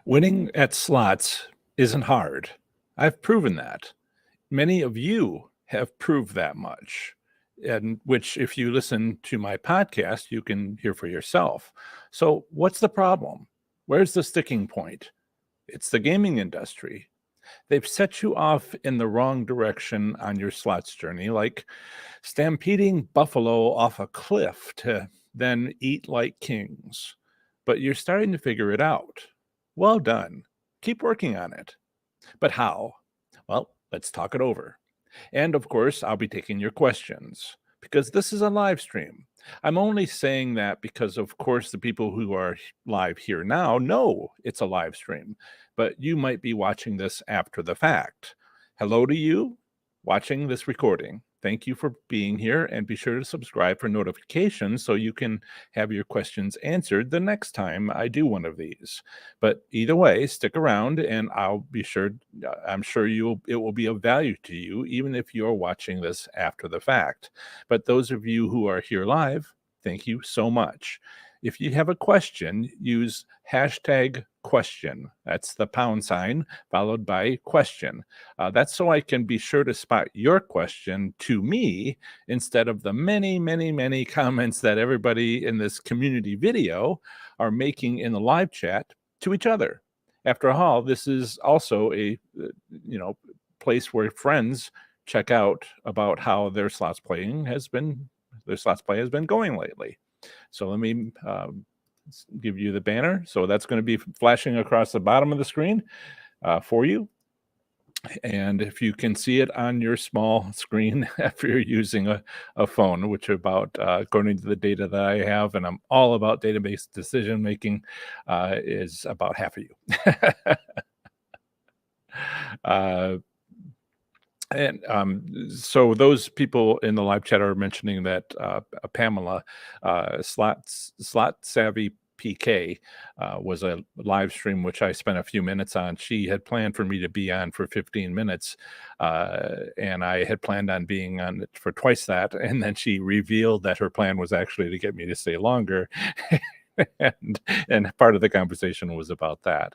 Winning at slots isn't hard. I've proven that. Many of you have proved that much, and which, if you listen to my podcast, you can hear for yourself. So, what's the problem? Where's the sticking point? It's the gaming industry. They've set you off in the wrong direction on your slots journey, like stampeding buffalo off a cliff to then eat like kings. But you're starting to figure it out. Well done. Keep working on it. But how? Well, let's talk it over. And of course, I'll be taking your questions because this is a live stream. I'm only saying that because, of course, the people who are live here now know it's a live stream, but you might be watching this after the fact. Hello to you watching this recording. Thank you for being here, and be sure to subscribe for notifications so you can have your questions answered the next time I do one of these. But either way, stick around, and I'm sure it will be of value to you, even if you're watching this after the fact. But those of you who are here live, thank you so much. If you have a question, use hashtag question. That's the pound sign followed by question. That's so I can be sure to spot your question to me instead of the many, many, many comments that everybody in this community video are making in the live chat to each other. After all, this is also a place where friends check out about how their slots play has been going lately. So let me give you the banner. So that's going to be flashing across the bottom of the screen for you. And if you can see it on your small screen if you're using a phone, which about, according to the data that I have, and I'm all about database decision making, is about half of you. So those people in the live chat are mentioning that Pamela, Slot Savvy PK, was a live stream which I spent a few minutes on. She had planned for me to be on for 15 minutes, and I had planned on being on it for twice that. And then she revealed that her plan was actually to get me to stay longer. and part of the conversation was about that.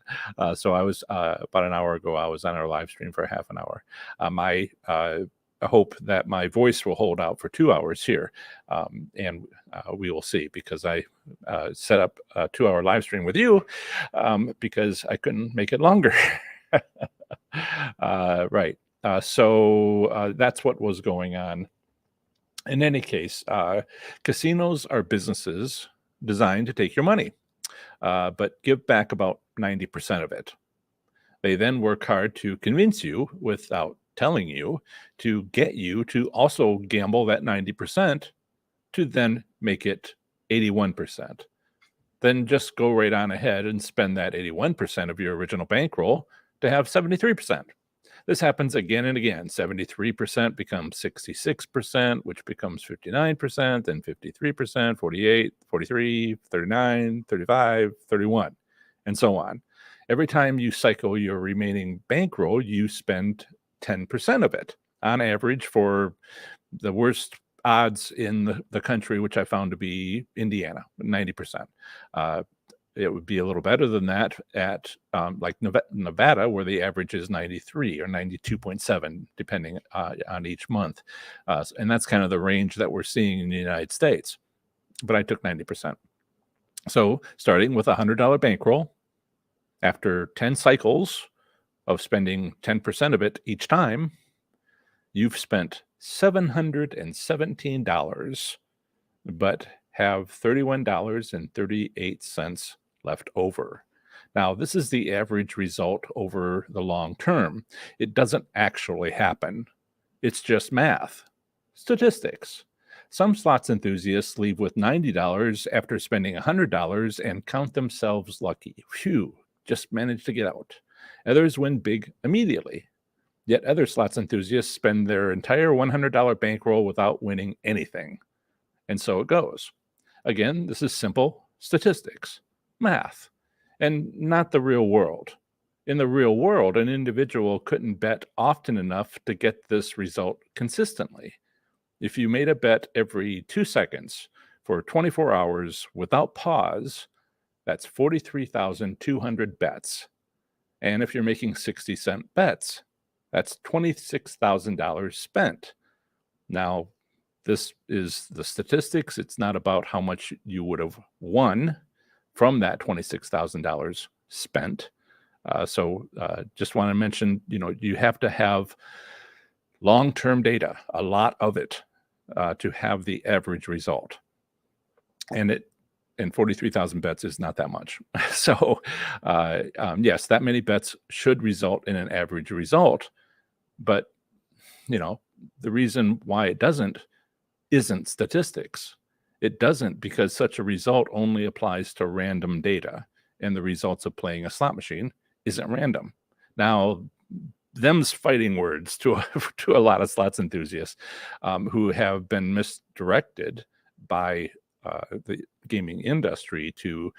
So I was about an hour ago, I was on our live stream for half an hour. I hope that my voice will hold out for 2 hours here, and we will see, because I set up a 2-hour live stream with you because I couldn't make it longer. Right. So that's what was going on. In any case, casinos are businesses designed to take your money, but give back about 90% of it. They then work hard to convince you, without telling you, to get you to also gamble that 90% to then make it 81%. Then just go right on ahead and spend that 81% of your original bankroll to have 73%. This happens again and again. 73% becomes 66%, which becomes 59%, then 53%, 48, 43, 39, 35, 31, and so on. Every time you cycle your remaining bankroll, you spend 10% of it on average for the worst odds in the country, which I found to be Indiana, 90%. It would be a little better than that at like Nevada, where the average is 93 or 92.7, depending on each month. And that's kind of the range that we're seeing in the United States. But I took 90%. So starting with a $100 bankroll, after 10 cycles of spending 10% of it each time, you've spent $717, but have $31.38 left over. Now, this is the average result over the long term. It doesn't actually happen. It's just math, statistics. Some slots enthusiasts leave with $90 after spending $100 and count themselves lucky. Phew, just managed to get out. Others win big immediately. Yet other slots enthusiasts spend their entire $100 bankroll without winning anything. And so it goes. Again, this is simple statistics, math, and not the real world. In the real world, an individual couldn't bet often enough to get this result consistently. If you made a bet every 2 seconds for 24 hours without pause, that's 43,200 bets And if you're making 60-cent bets, that's $26,000 spent. Now, this is the statistics. It's not about how much you would have won from that $26,000 spent. Just want to mention, you have to have long-term data, a lot of it, to have the average result. And 43,000 bets is not that much. So, yes, that many bets should result in an average result. But, the reason why it doesn't isn't statistics. It doesn't because such a result only applies to random data, and the results of playing a slot machine isn't random. Now, them's fighting words to a lot of slots enthusiasts who have been misdirected by the gaming industry to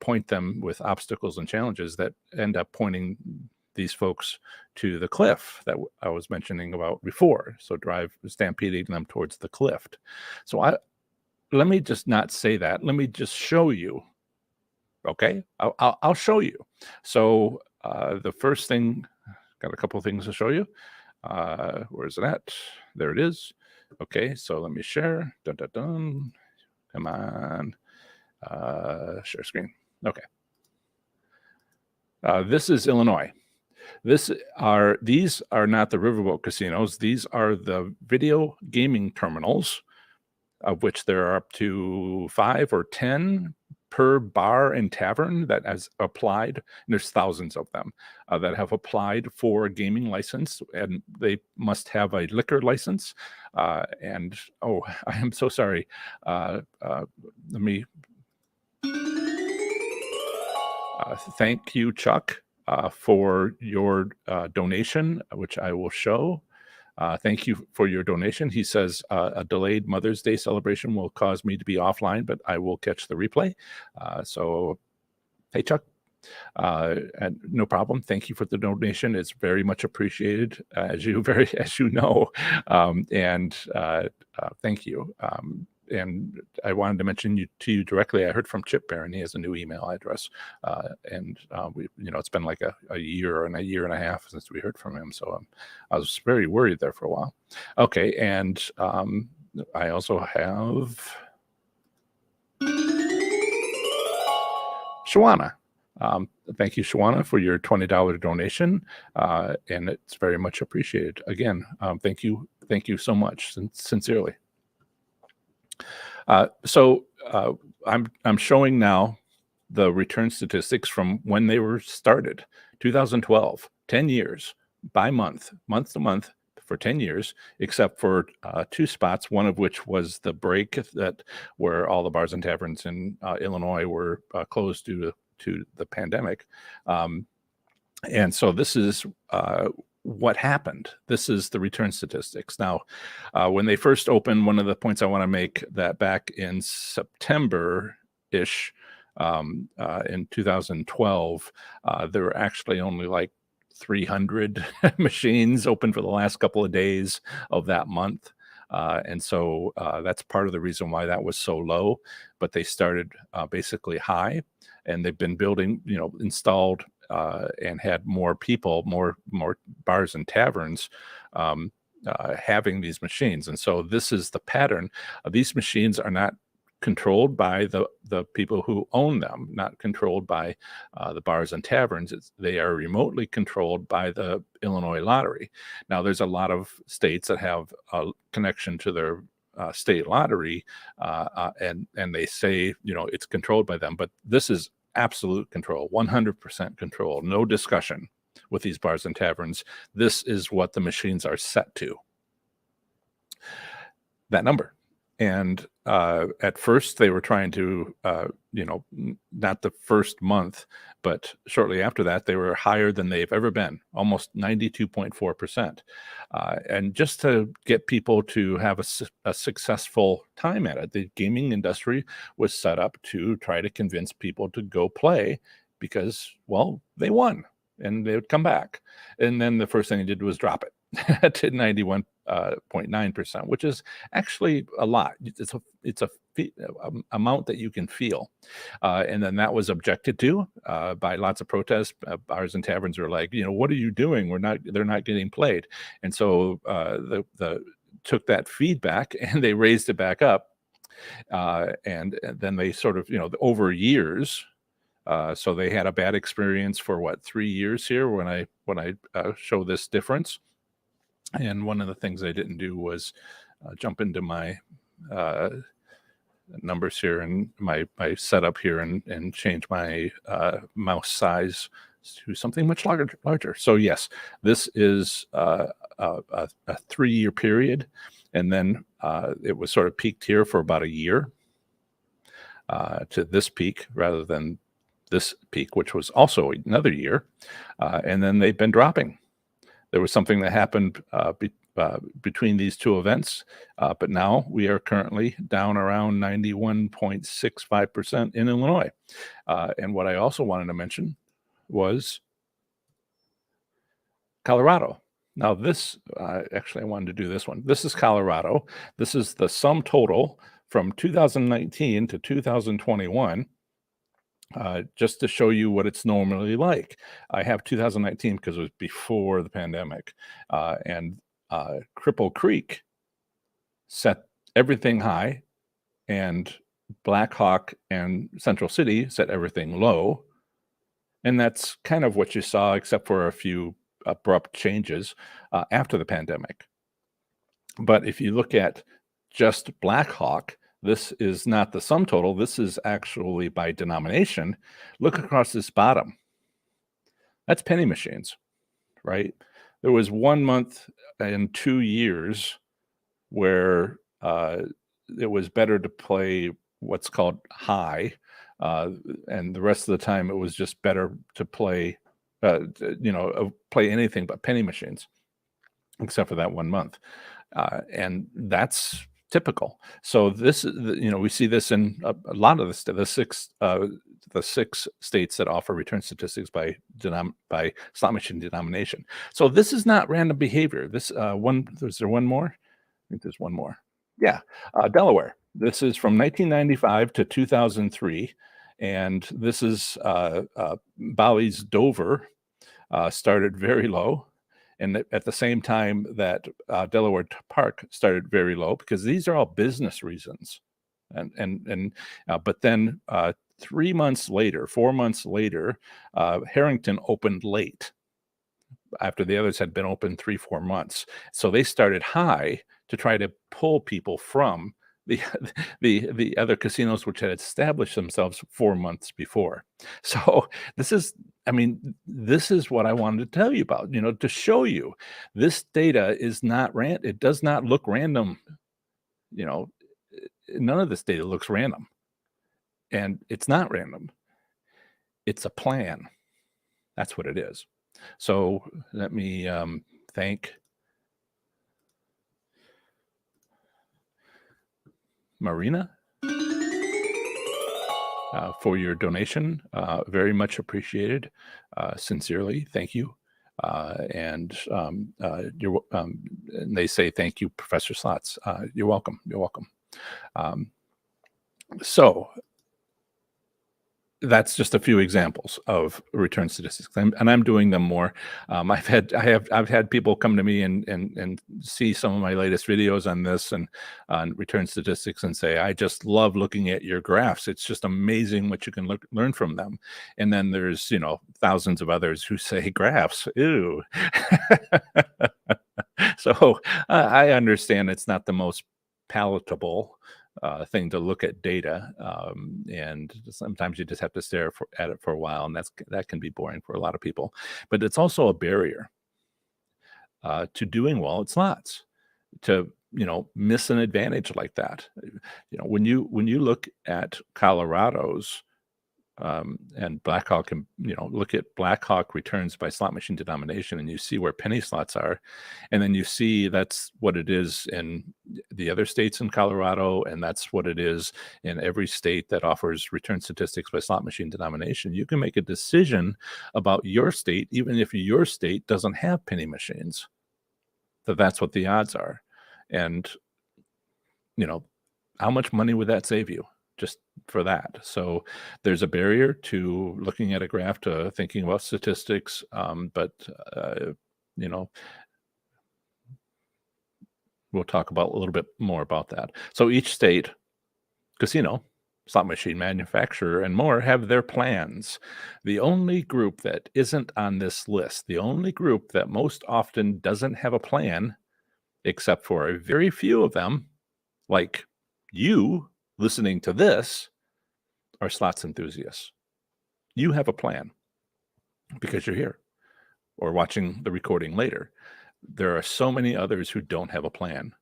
point them with obstacles and challenges that end up pointing these folks to the cliff that I was mentioning about before. So stampeding them towards the cliff. So let me just not say that. Let me just show you. Okay, I'll show you. So the first thing, got a couple of things to show you. Where is it at? There it is. Okay, so let me share. Dun, dun, dun. Come on. Share screen. Okay. This is Illinois. These are not the riverboat casinos. These are the video gaming terminals, of which there are up to 5 or 10 per bar and tavern that has applied. And there's thousands of them that have applied for a gaming license, and they must have a liquor license. I am so sorry. Let me thank you, Chuck, for your donation, which I will show. Thank you for your donation. He says a delayed Mother's Day celebration will cause me to be offline, but I will catch the replay. So, hey, Chuck, and no problem. Thank you for the donation. It's very much appreciated, as you know. Thank you. And I wanted to mention to you directly. I heard from Chip Barron. He has a new email address, it's been like a year and a half since we heard from him. So I was very worried there for a while. Okay, and I also have Shawana. Thank you, Shawana, for your $20 donation, and it's very much appreciated. Again, thank you so much, sincerely. I'm showing now the return statistics from when they were started, 2012, 10 years by month to month for 10 years, except for 2 spots, one of which was the break where all the bars and taverns in Illinois were closed due to the pandemic. And so this is what happened. This is the return statistics. Now, when they first opened, one of the points I want to make that back in September-ish, in 2012, there were actually only like 300 machines open for the last couple of days of that month. And so that's part of the reason why that was so low. But they started basically high, and they've been building, installed and had more people, more bars and taverns having these machines. And so this is the pattern. These machines are not controlled by the people who own them, not controlled by the bars and taverns. They are remotely controlled by the Illinois lottery. Now, there's a lot of states that have a connection to their state lottery, and they say, it's controlled by them. But this is absolute control, 100% control, no discussion with these bars and taverns. This is what the machines are set to, that number. And at first they were trying to, not the first month, but shortly after that, they were higher than they've ever been, almost 92.4%. And just to get people to have a successful time at it, the gaming industry was set up to try to convince people to go play because, well, they won and they would come back. And then the first thing they did was drop it to 91.9%, which is actually a lot. It's a amount that you can feel. And then that was objected to by lots of protests. Bars and taverns were like, what are you doing? They're not getting played. And so the took that feedback and they raised it back up. And then they sort of, over years. So they had a bad experience for 3 years here when I show this difference. And one of the things I didn't do was jump into my numbers here and my setup here and change my mouse size to something much larger. So yes, this is a 3-year period, and then it was sort of peaked here for about a year to this peak rather than this peak, which was also another year, and then they've been dropping. There was something that happened between these two events, but now we are currently down around 91.65% in Illinois. And what I also wanted to mention was Colorado. Now this, actually I wanted to do this one. This is Colorado. This is the sum total from 2019 to 2021. Just to show you what it's normally like. I have 2019 because it was before the pandemic. And Cripple Creek set everything high, and Black Hawk and Central City set everything low. And that's kind of what you saw, except for a few abrupt changes after the pandemic. But if you look at just Black Hawk, this is not the sum total. This is actually by denomination. Look across this bottom. That's penny machines, right? There was 1 month in 2 years where it was better to play what's called high, and the rest of the time it was just better to play, play anything but penny machines, except for that 1 month, and that's typical. So this, we see this in a lot of the six states that offer return statistics by slot machine denomination. So this is not random behavior. This is there one more? I think there's one more. Yeah, Delaware. This is from 1995 to 2003, and this is Bally's Dover. Started very low. And at the same time that Delaware Park started very low, because these are all business reasons, but then 3 months later, 4 months later, Harrington opened late after the others had been open 3-4 months. So they started high to try to pull people from the other casinos which had established themselves 4 months before. So this is what I wanted to tell you about, to show you this data is not it does not look random. None of this data looks random, and it's not random. It's a plan. That's what it is. So let me thank Marina for your donation. Very much appreciated. Sincerely, thank you. And they say thank you, Professor Slots. You're welcome. You're welcome. So that's just a few examples of return statistics, and I'm doing them more. I've had people come to me and see some of my latest videos on this and on return statistics and say, I just love looking at your graphs. It's just amazing what you can learn from them. And then there's thousands of others who say graphs, ew. So I understand it's not the most palatable thing to look at data, and sometimes you just have to stare at it for a while, and that can be boring for a lot of people. But it's also a barrier to doing well at slots, to miss an advantage like that. When you look at Colorado's and Blackhawk, and look at Blackhawk returns by slot machine denomination, and you see where penny slots are, and then you see that's what it is in the other states in Colorado, and that's what it is in every state that offers return statistics by slot machine denomination. You can make a decision about your state, even if your state doesn't have penny machines, that's what the odds are. And How much money would that save you just for that? So there's a barrier to looking at a graph, to thinking about statistics, but you know, we'll talk about a little bit more about that. So each state, casino, slot machine manufacturer, and more have their plans. The only group that isn't on this list, the only group that most often doesn't have a plan, except for a very few of them, like you listening to this, are slots enthusiasts. You have a plan because you're here or watching the recording later. There are so many others who don't have a plan.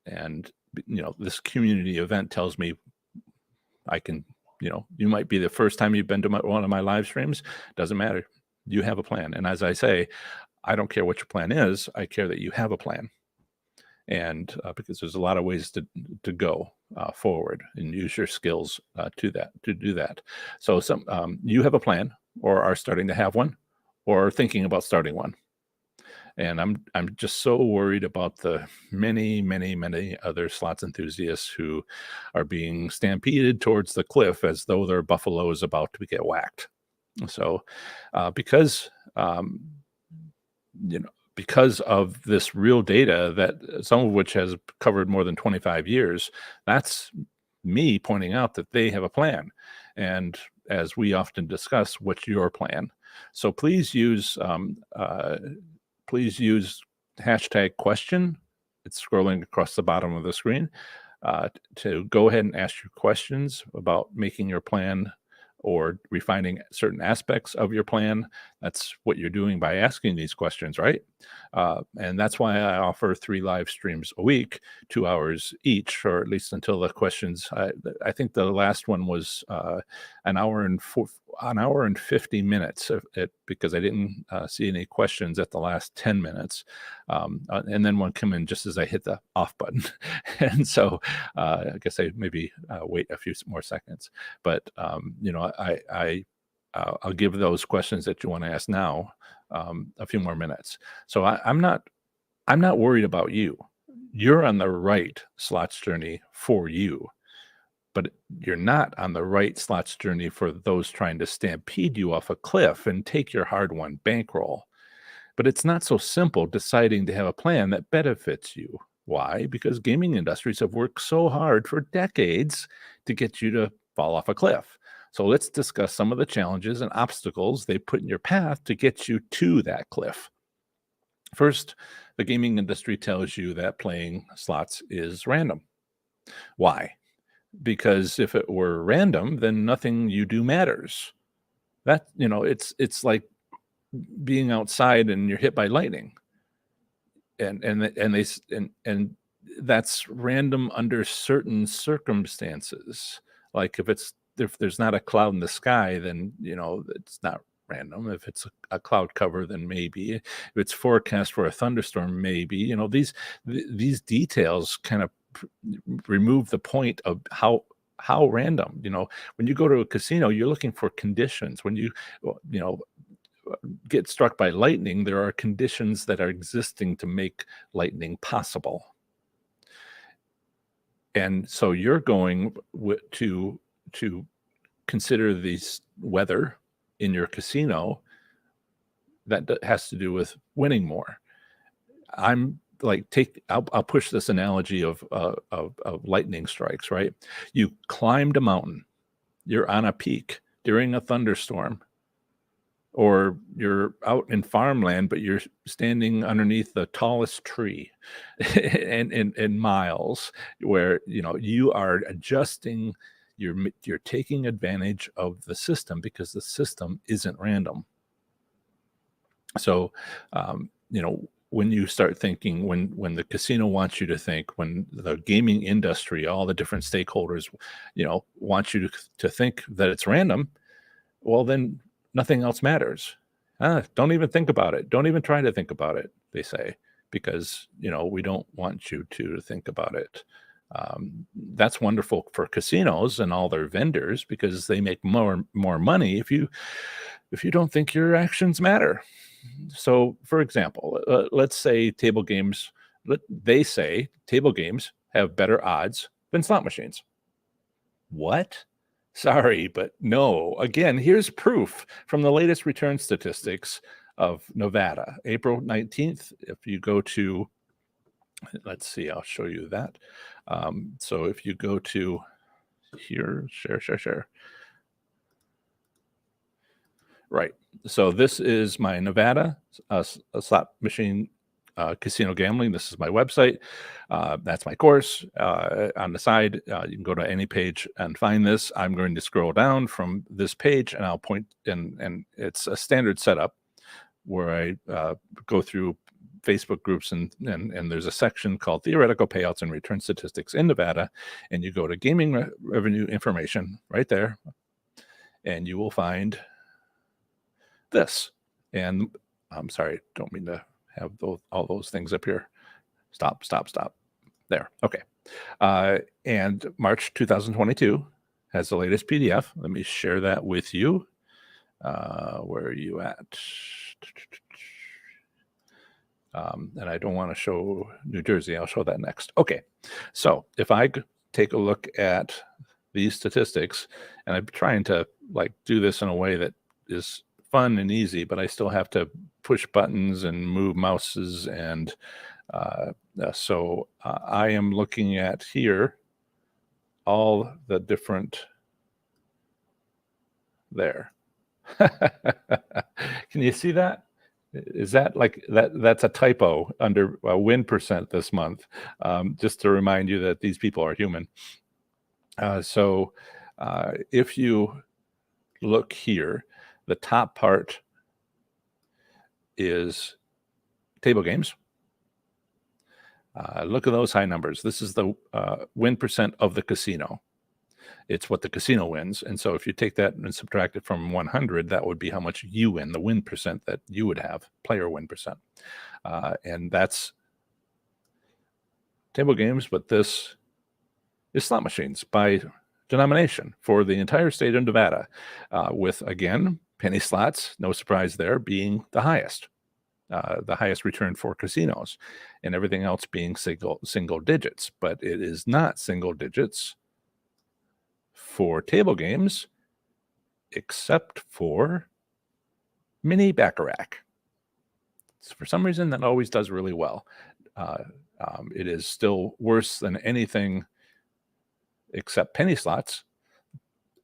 And, this community event tells me I can, you might be the first time you've been to one of my live streams. Doesn't matter. You have a plan. And as I say, I don't care what your plan is. I care that you have a plan. And because there's a lot of ways to go forward and use your skills to do that. So you have a plan, or are starting to have one, or thinking about starting one. And I'm just so worried about the many, many, many other slots enthusiasts who are being stampeded towards the cliff as though they're buffaloes about to get whacked. So because because of this real data, that some of which has covered more than 25 years, that's me pointing out that they have a plan. And as we often discuss, what's your plan? So please use hashtag question. It's scrolling across the bottom of the screen to go ahead and ask your questions about making your plan or refining certain aspects of your plan. That's what you're doing by asking these questions, right? And that's why I offer 3 live streams a week, 2 hours each, or at least until the questions. I think the last one was an hour and 50 minutes, because I didn't see any questions at the last 10 minutes. And then one come in just as I hit the off button. And so I guess I maybe wait a few more seconds. But, I'll give those questions that you want to ask now a few more minutes. So I'm not worried about you. You're on the right slots journey for you, but you're not on the right slots journey for those trying to stampede you off a cliff and take your hard-won bankroll. But it's not so simple deciding to have a plan that benefits you. Why? Because gaming industries have worked so hard for decades to get you to fall off a cliff. So let's discuss some of the challenges and obstacles they put in your path to get you to that cliff. First, the gaming industry tells you that playing slots is random. Why? Because if it were random, then nothing you do matters. That, it's like being outside and you're hit by lightning. And that's random under certain circumstances. Like if there's not a cloud in the sky, then it's not random. If it's a cloud cover, then maybe. If it's forecast for a thunderstorm, maybe. These details kind of remove the point of how random. When you go to a casino, you're looking for conditions. When you get struck by lightning, there are conditions that are existing to make lightning possible. And so you're going to consider this weather in your casino that has to do with winning more. I'm like, I'll push this analogy of lightning strikes, right? You climbed a mountain, you're on a peak during a thunderstorm, or you're out in farmland, but you're standing underneath the tallest tree in miles, where you are adjusting. You're taking advantage of the system because the system isn't random. So, when you start thinking, when the casino wants you to think, when the gaming industry, all the different stakeholders, want you to think that it's random, well, then nothing else matters. Don't even think about it. Don't even try to think about it, they say, because, we don't want you to think about it. That's wonderful for casinos and all their vendors, because they make more money if you don't think your actions matter. So, for example, let's say they say table games have better odds than slot machines. What? Sorry, but no. Again, here's proof from the latest return statistics of Nevada, April 19th. If you go to, let's see, I'll show you that. So if you go to here, share. Right. So this is my Nevada slot machine casino gambling. This is my website. That's my course. On the side, you can go to any page and find this. I'm going to scroll down from this page, and I'll point. And it's a standard setup where I go through Facebook groups, and there's a section called Theoretical Payouts and Return Statistics in Nevada, and you go to Gaming Revenue Information right there, and you will find this. And I'm sorry, don't mean to have all those things up here. Stop. There. Okay. And March 2022 has the latest PDF. Let me share that with you. Where are you at? And I don't want to show New Jersey. I'll show that next. Okay. So if I take a look at these statistics, and I'm trying to do this in a way that is fun and easy, but I still have to push buttons and move mouses. And so I am looking at here all the different there. Can you see that? Is that that's a typo under win percent this month? Just to remind you that these people are human. So if you look here, the top part is table games. Look at those high numbers. This is the win percent of the casino. It's what the casino wins. And so if you take that and subtract it from 100, that would be how much you win, the win percent that you would have, player win percent. And that's table games, but this is slot machines by denomination for the entire state of Nevada, with, again, penny slots, no surprise there, being the highest return for casinos, and everything else being single digits. But it is not single digits for table games, except for mini baccarat. So for some reason, that always does really well. It is still worse than anything except penny slots,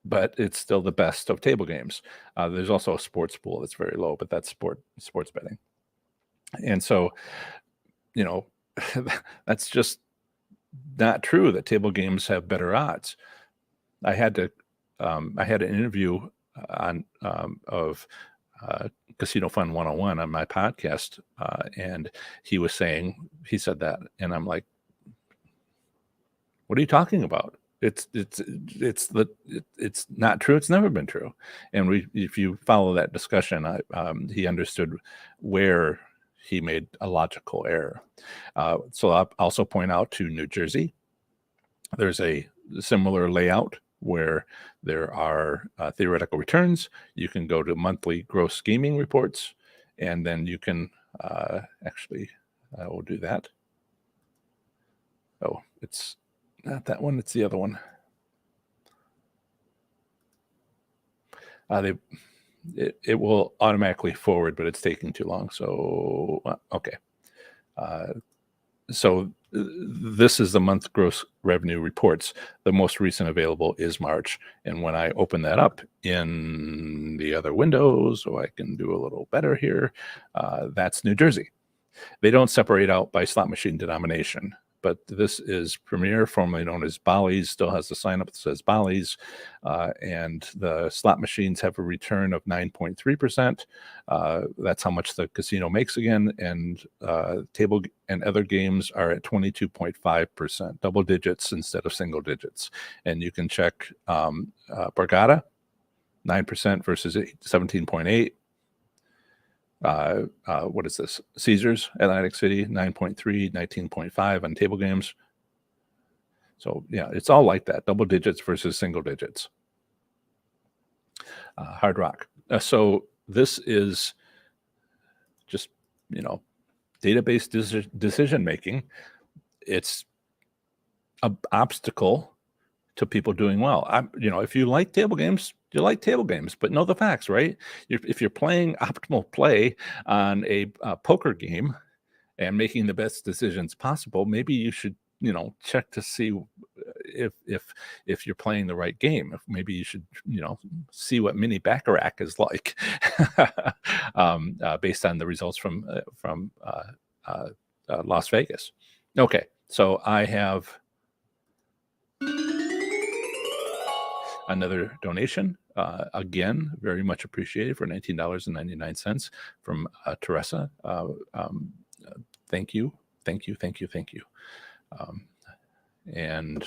but it's still the best of table games. There's also a sports pool that's very low, but that's sports betting. And so, that's just not true that table games have better odds. I had an interview of Casino Fun 101 on my podcast, and he said that, and I'm like, what are you talking about? It's not true. It's never been true. And if you follow that discussion, he understood where he made a logical error. So I'll also point out to New Jersey, there's a similar layout where there are theoretical returns. You can go to monthly gross gaming reports, and then you can actually, I will do that. Oh, it's not that one. It's the other one. It will automatically forward, but it's taking too long. So, okay. So this is the month gross revenue reports. The most recent available is March. And when I open that up in the other window, so I can do a little better here, that's New Jersey. They don't separate out by slot machine denomination, but this is Premier, formerly known as Bally's, still has the sign up that says Bally's, and the slot machines have a return of 9.3%. That's how much the casino makes again, and table and other games are at 22.5%, double digits instead of single digits. And you can check Borgata, 9% versus 17.8%. What is this? Caesars, Atlantic City, 9.3, 19.5 on table games. So yeah, it's all like that, double digits versus single digits. Hard Rock. So this is just, database decision making. It's a obstacle to people doing well. If you like table games, you like table games, but know the facts, right? If you're playing optimal play on a poker game and making the best decisions possible, maybe you should, check to see if you're playing the right game. If maybe you should, see what mini baccarat is like, based on the results from Las Vegas. Okay, so I have another donation. Again, very much appreciated, for $19.99 from Teresa. Thank you. And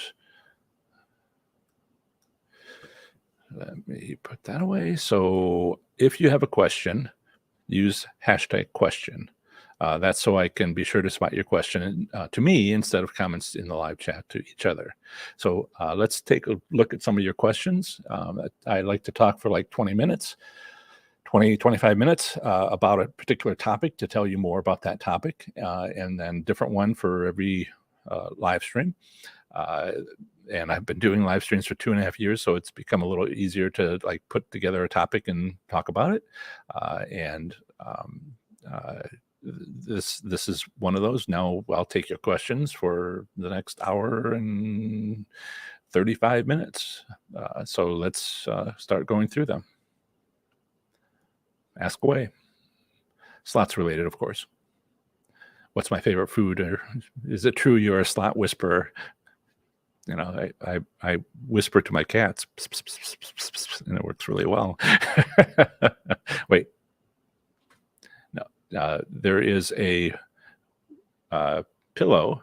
let me put that away. So if you have a question, use #question. That's so I can be sure to spot your question to me instead of comments in the live chat to each other. So let's take a look at some of your questions. I like to talk for like 25 minutes about a particular topic to tell you more about that topic, and then different one for every live stream. And I've been doing live streams for 2.5 years, so it's become a little easier to like put together a topic and talk about it. This is one of those. Now I'll take your questions for the next hour and 35 minutes. So let's start going through them. Ask away. Slots related, of course. What's my favorite food? Or is it true you're a slot whisperer? I whisper to my cats, pss, pss, pss, pss, pss, pss, and it works really well. Wait. No, there is a pillow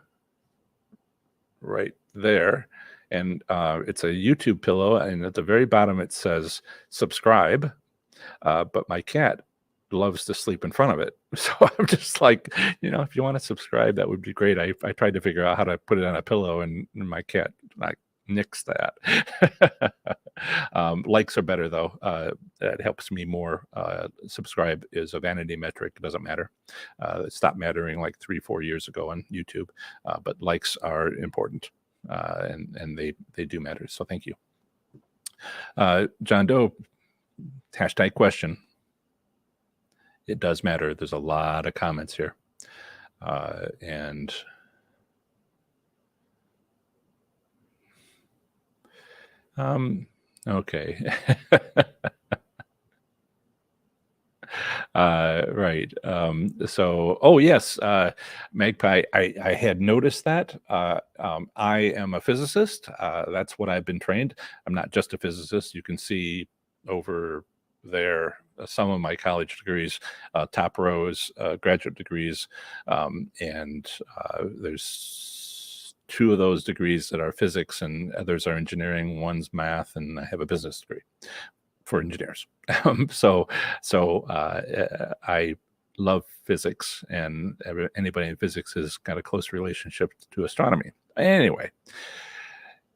right there, and it's a YouTube pillow, and at the very bottom it says subscribe, but my cat loves to sleep in front of it. So I'm just like, if you want to subscribe, that would be great. I tried to figure out how to put it on a pillow, and my cat like nixed that. Likes are better though. That helps me more. Subscribe is a vanity metric. It doesn't matter. It stopped mattering like 3-4 years ago on YouTube, but likes are important, and they do matter. So thank you. John Doe, #question. It does matter. There's a lot of comments here. And okay. Right. So, yes, Magpie, I had noticed that. I am a physicist. That's what I've been trained. I'm not just a physicist. You can see over there some of my college degrees, top rows, graduate degrees, and there's 2 of those degrees that are physics, and others are engineering. One's math, and I have a business degree for engineers. So I love physics, and anybody in physics has got a close relationship to astronomy. Anyway,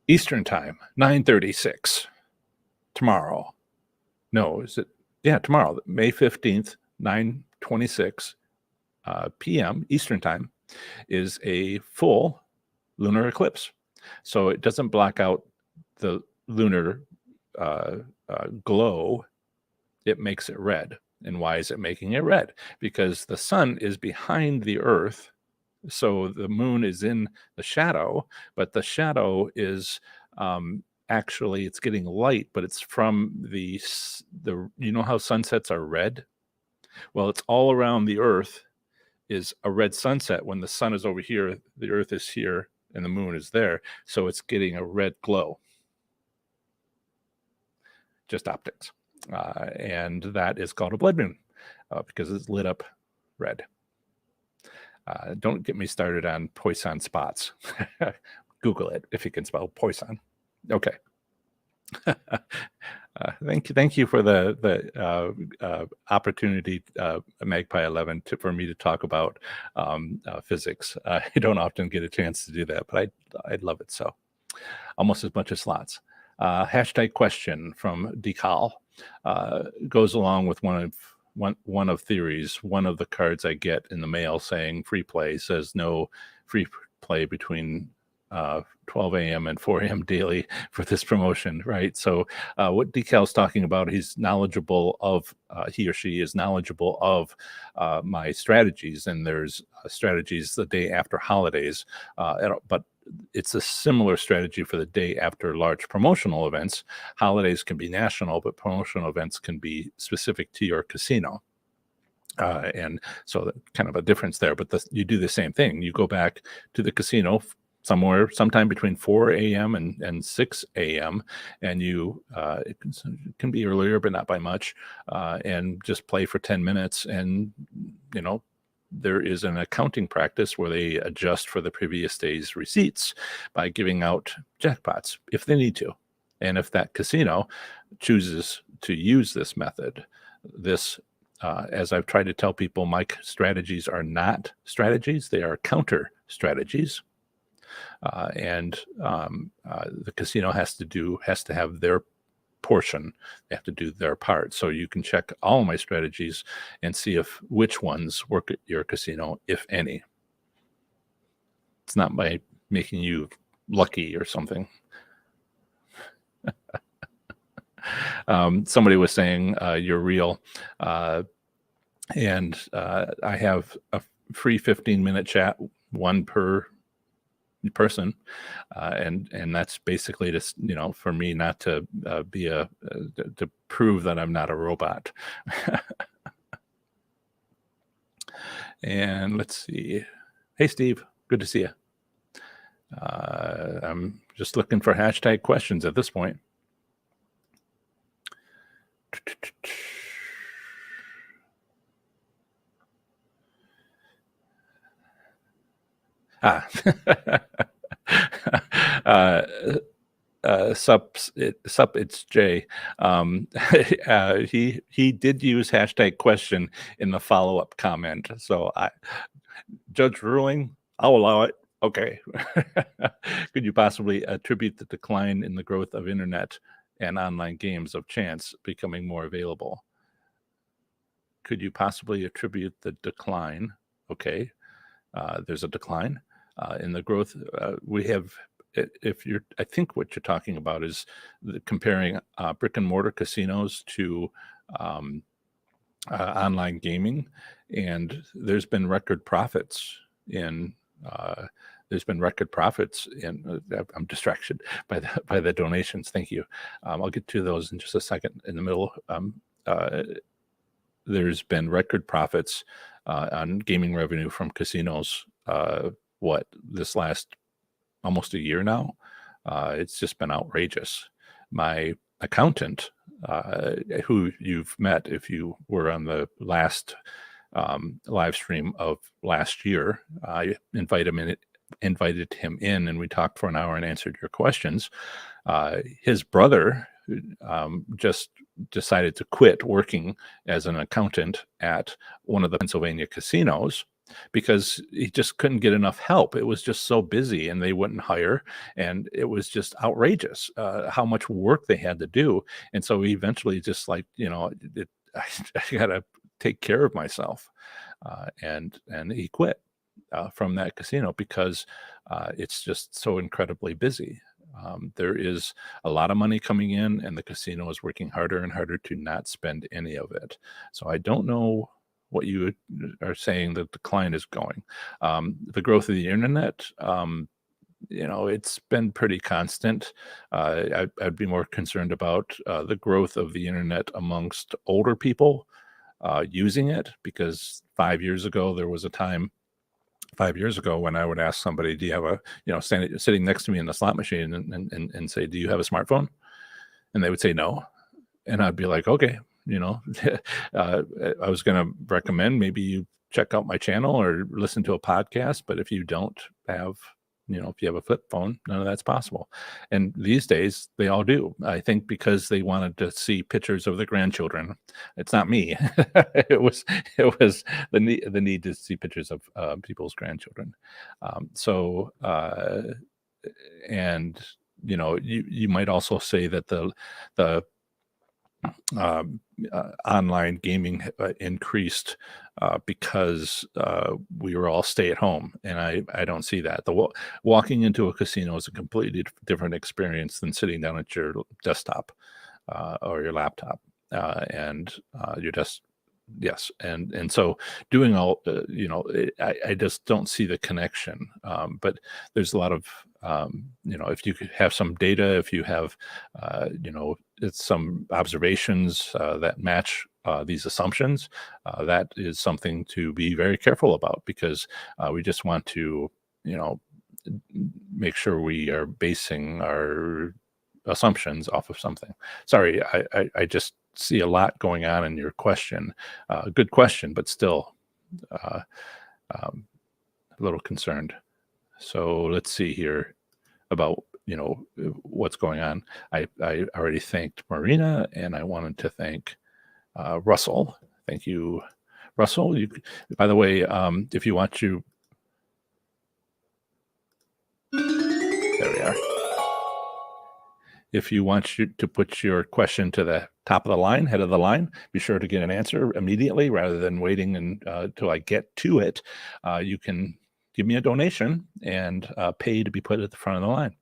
Eastern time, 9:36 tomorrow. No, is it? Yeah, tomorrow, May 15th, 9:26 p.m. Eastern time is a full lunar eclipse. So it doesn't block out the lunar glow. It makes it red. And why is it making it red? Because the sun is behind the earth. So the moon is in the shadow, but the shadow is actually, it's getting light, but it's from the how sunsets are red? Well, it's all around the earth is a red sunset. When the sun is over here, the earth is here, and the moon is there. So it's getting a red glow. Just optics. And that is called a blood moon because it's lit up red. Don't get me started on Poisson spots. Google it if you can spell Poisson. Okay. Thank you for the opportunity, Magpie 11, for me to talk about physics. I don't often get a chance to do that, but I'd love it so, almost as much as slots. #question from Decal goes along with one of theories. One of the cards I get in the mail saying free play says no free play between 12 a.m. and 4 a.m. daily for this promotion, right? So what Decal's talking about, he's knowledgeable of, he or she is knowledgeable of my strategies, and there's strategies the day after holidays, but it's a similar strategy for the day after large promotional events. Holidays can be national, but promotional events can be specific to your casino. And so kind of a difference there, but you do the same thing. You go back to the casino sometime between 4 a.m. and 6 a.m. and it can be earlier, but not by much, and just play for 10 minutes. And, there is an accounting practice where they adjust for the previous day's receipts by giving out jackpots if they need to. And if that casino chooses to use this method, as I've tried to tell people, my strategies are not strategies, they are counter strategies. And the casino has to have their portion. They have to do their part. So you can check all my strategies and see which ones work at your casino, if any. It's not by making you lucky or something. Somebody was saying you're real. And I have a free 15-minute chat, one per person, and that's basically just for me not to to prove that I'm not a robot. And let's see. Hey Steve, good to see you. I'm just looking for hashtag questions at this point. It's Jay. He did use hashtag question in the follow-up comment. So judge ruling, I'll allow it. Okay. Could you possibly attribute the decline in the growth of internet and online games of chance becoming more available? Could you possibly attribute the decline? Okay. There's a decline in the growth. We have, I think what you're talking about is comparing brick and mortar casinos to online gaming, and there's been record profits in. I'm distracted by the donations. Thank you. I'll get to those in just a second. In the middle, there's been record profits on gaming revenue from casinos. This last almost a year now, it's just been outrageous. My accountant, who you've met if you were on the last live stream of last year, I invited him in, and we talked for an hour and answered your questions. His brother just decided to quit working as an accountant at one of the Pennsylvania casinos because he just couldn't get enough help. It was just so busy, and they wouldn't hire, and it was just outrageous how much work they had to do. And so he eventually just I gotta take care of myself, and he quit from that casino because it's just so incredibly busy. There is a lot of money coming in, and the casino is working harder and harder to not spend any of it. So I don't know what you are saying the decline is going. The growth of the internet, it's been pretty constant. I'd be more concerned about the growth of the internet amongst older people using it, because 5 years ago, there was a time 5 years ago when I would ask somebody, do you have sitting next to me in the slot machine and say, do you have a smartphone? And they would say no. And I'd be like, okay, I was going to recommend maybe you check out my channel or listen to a podcast. But if you don't have, if you have a flip phone, none of that's possible. And these days they all do, I think, because they wanted to see pictures of the grandchildren. It's not me. it was the need to see pictures of people's grandchildren. And you might also say that the online gaming increased because we were all stay at home, and I don't see that. Walking into a casino is a completely different experience than sitting down at your desktop or your laptop, and you're just yes, and so doing all I just don't see the connection. But there's a lot of if you could have some data, if you have it's some observations that match these assumptions, that is something to be very careful about, because we just want to you know make sure we are basing our assumptions off of something. Sorry, I just see a lot going on in your question. Good question, but still uh, a little concerned. So let's see here about what's going on. I already thanked Marina, and I wanted to thank Russell. Thank you, Russell. By the way, if you want to, there we are. If you want to put your question to the top of the line, head of the line, be sure to get an answer immediately rather than waiting until I get to it. You can give me a donation and pay to be put at the front of the line.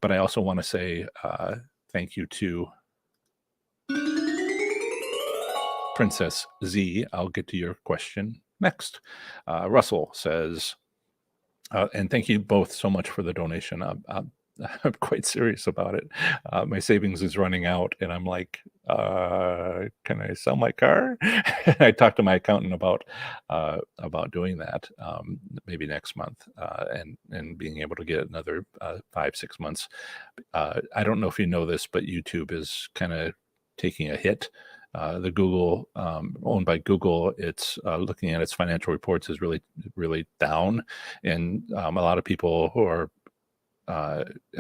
But I also want to say thank you to Princess Z. I'll get to your question next. Russell says, and thank you both so much for the donation. I'm quite serious about it. My savings is running out, and I'm like, can I sell my car? I talked to my accountant about doing that maybe next month, and being able to get another 5-6 months. I don't know if you know this, but YouTube is kind of taking a hit. The Google owned by Google, it's looking at its financial reports is really, really down, and a lot of people who are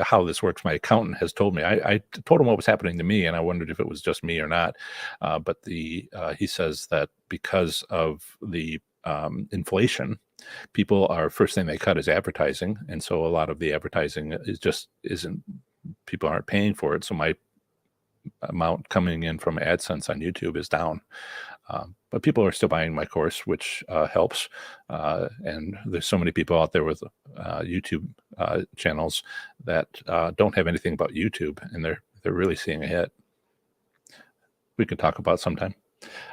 how this works. My accountant has told me. I told him what was happening to me, and I wondered if it was just me or not. But he says that because of the inflation, people are first thing they cut is advertising, and so a lot of the advertising isn't. People aren't paying for it, so my amount coming in from AdSense on YouTube is down. But people are still buying my course, which helps. And there's so many people out there with YouTube channels that don't have anything about YouTube, and they're really seeing a hit. We can talk about sometime.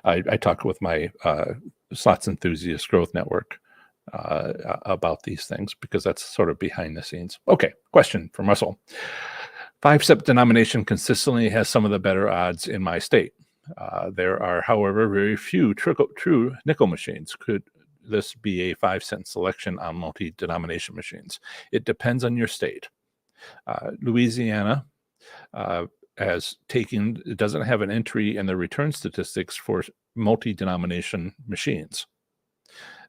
I talk with my Slots Enthusiast Growth Network about these things, because that's sort of behind the scenes. Okay, question from Russell. 5-cent denomination consistently has some of the better odds in my state. There are, however, very few true nickel machines. Could this be a 5-cent selection on multi-denomination machines? It depends on your state. Louisiana doesn't have an entry in the return statistics for multi-denomination machines.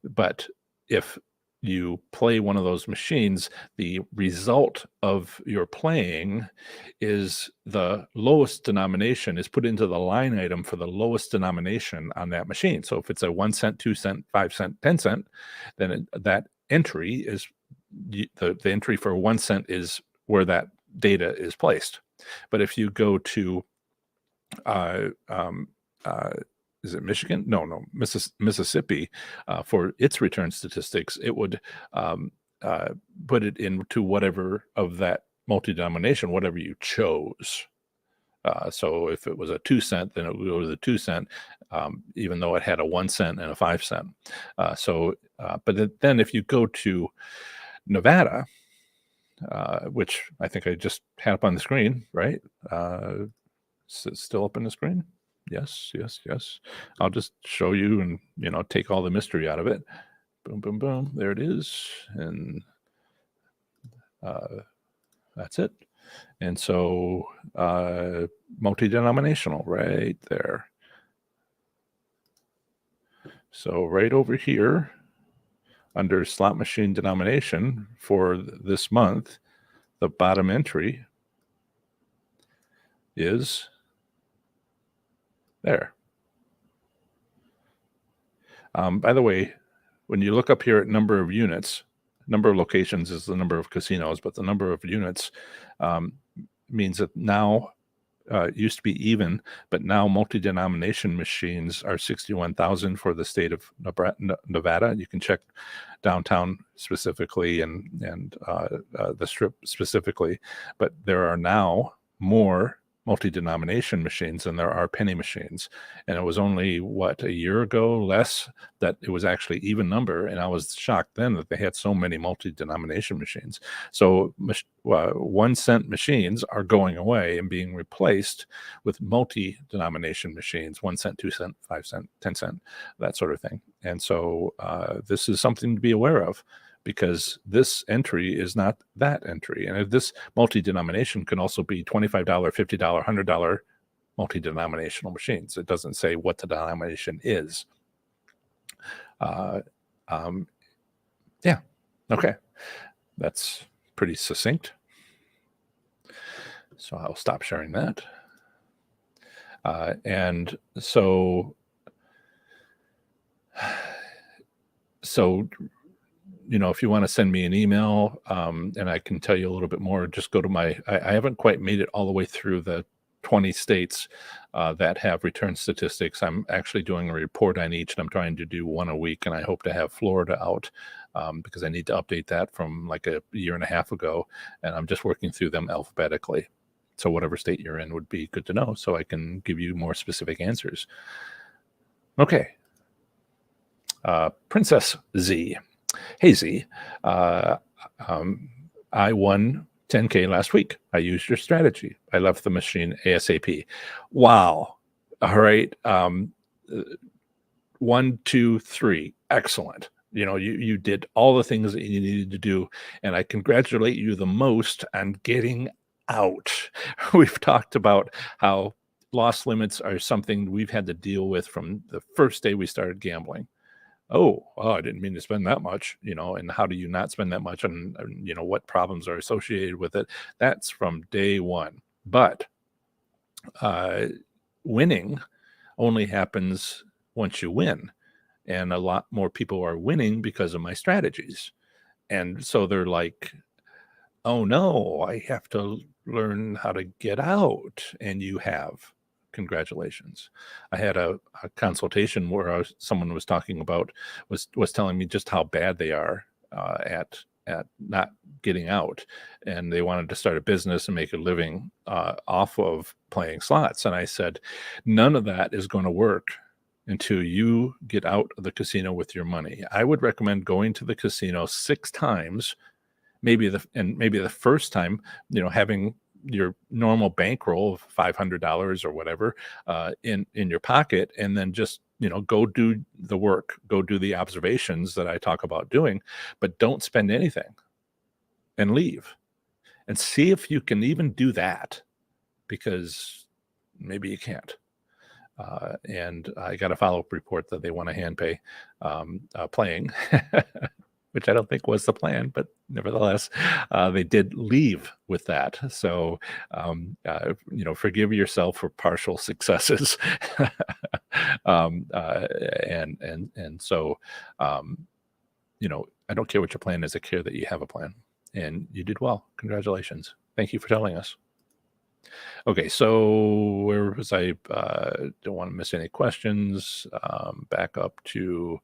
But if you play one of those machines, the result of your playing is the lowest denomination is put into the line item for the lowest denomination on that machine. So if it's a 1 cent, 2 cent, 5 cent, 10 cent, then that entry is the entry for 1 cent is where that data is placed. But if you go to is it Michigan? No, Mississippi. For its return statistics, it would put it into whatever of that multi-denomination, whatever you chose. So if it was a 2 cent, then it would go to the 2 cent, even though it had a 1 cent and a 5 cent. But then if you go to Nevada, which I think I just had up on the screen, right? Still up on the screen? Yes. I'll just show you and, take all the mystery out of it. Boom, boom, boom. There it is. And that's it. And so multi-denominational right there. So right over here under slot machine denomination for this month, the bottom entry is there. By the way, when you look up here at number of units, number of locations is the number of casinos, but the number of units means that now used to be even, but now multi-denomination machines are 61,000 for the state of Nevada. You can check downtown specifically and the Strip specifically, but there are now more multi-denomination machines than there are penny machines. And it was only, a year ago, less, that it was actually even number. And I was shocked then that they had so many multi-denomination machines. So 1 cent machines are going away and being replaced with multi-denomination machines, 1 cent, 2 cent, 5 cent, 10 cent, that sort of thing. And so this is something to be aware of, because this entry is not that entry. And this multi-denomination can also be $25, $50, $100 multi-denominational machines. It doesn't say what the denomination is. Yeah, okay. That's pretty succinct. So I'll stop sharing that. And so if you want to send me an email, and I can tell you a little bit more, just go to I haven't quite made it all the way through the 20 states that have return statistics. I'm actually doing a report on each, and I'm trying to do one a week, and I hope to have Florida out because I need to update that from like a year and a half ago, and I'm just working through them alphabetically. So whatever state you're in would be good to know, so I can give you more specific answers. Okay. Princess Z. Hey Z, I won 10K last week. I used your strategy. I left the machine ASAP. Wow. All right. 1, 2, 3. Excellent. You did all the things that you needed to do, and I congratulate you the most on getting out. We've talked about how loss limits are something we've had to deal with from the first day we started gambling. Oh, I didn't mean to spend that much, and how do you not spend that much, and what problems are associated with it? That's from day one. But winning only happens once you win, and a lot more people are winning because of my strategies. And so they're like, oh no, I have to learn how to get out. And you have. Congratulations. I had a consultation where someone was talking about, was telling me just how bad they are at not getting out, and they wanted to start a business and make a living off of playing slots. And I said, none of that is going to work until you get out of the casino with your money. I would recommend going to the casino 6 times, maybe the first time, having your normal bankroll of $500 or whatever in your pocket, and then just go do the work, go do the observations that I talk about doing, but don't spend anything, and leave and see if you can even do that, because maybe you can't. And I got a follow-up report that they want to hand pay playing, which I don't think was the plan, but nevertheless, they did leave with that. So, forgive yourself for partial successes. And so, I don't care what your plan is. I care that you have a plan, and you did well. Congratulations. Thank you for telling us. Okay, so where was I? Don't want to miss any questions. Back up to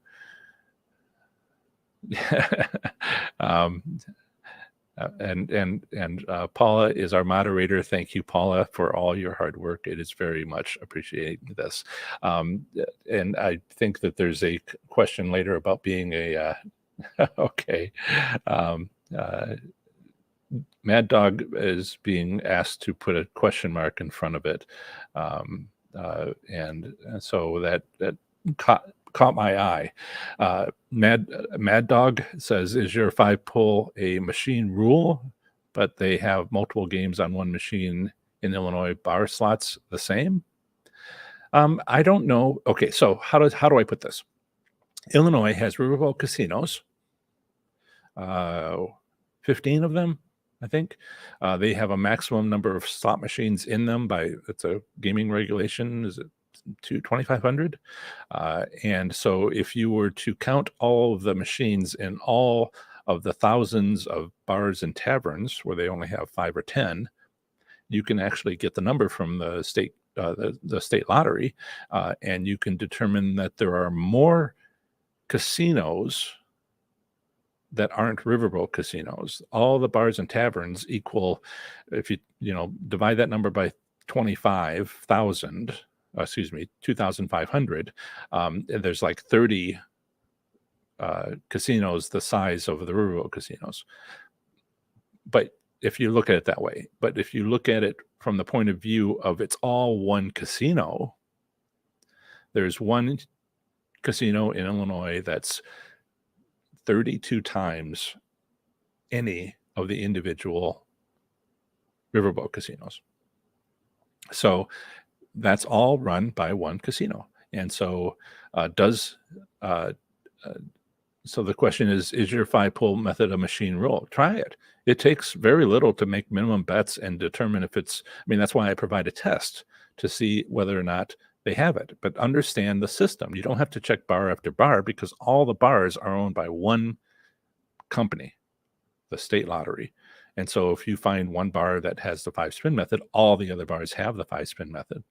and Paula is our moderator. Thank you, Paula, for all your hard work. It is very much appreciated this. And I think that there's a question later about being a okay. Mad Dog is being asked to put a question mark in front of it, and so that caught my eye. Mad Dog says, "Is your 5-pull a machine rule, but they have multiple games on one machine in Illinois bar slots the same?" I don't know. Okay, so how do I put this? Illinois has riverboat casinos, 15 of them, I think. They have a maximum number of slot machines in them it's a gaming regulation. Is it 2,500? And so if you were to count all of the machines in all of the thousands of bars and taverns where they only have 5 or 10, you can actually get the number from the state lottery, and you can determine that there are more casinos that aren't riverboat casinos. All the bars and taverns equal, if you divide that number by 25,000, excuse me, 2,500, and there's like 30 casinos the size of the riverboat casinos. But if you look at it that way, but if you look at it from the point of view of it's all one casino, there's one casino in Illinois that's 32 times any of the individual riverboat casinos. So that's all run by one casino. And so so the question is your 5-pull method a machine rule? Try it. It takes very little to make minimum bets and determine if that's why I provide a test to see whether or not they have it. But understand the system. You don't have to check bar after bar because all the bars are owned by one company, the state lottery. And so if you find one bar that has the 5-spin method, all the other bars have the 5-spin method.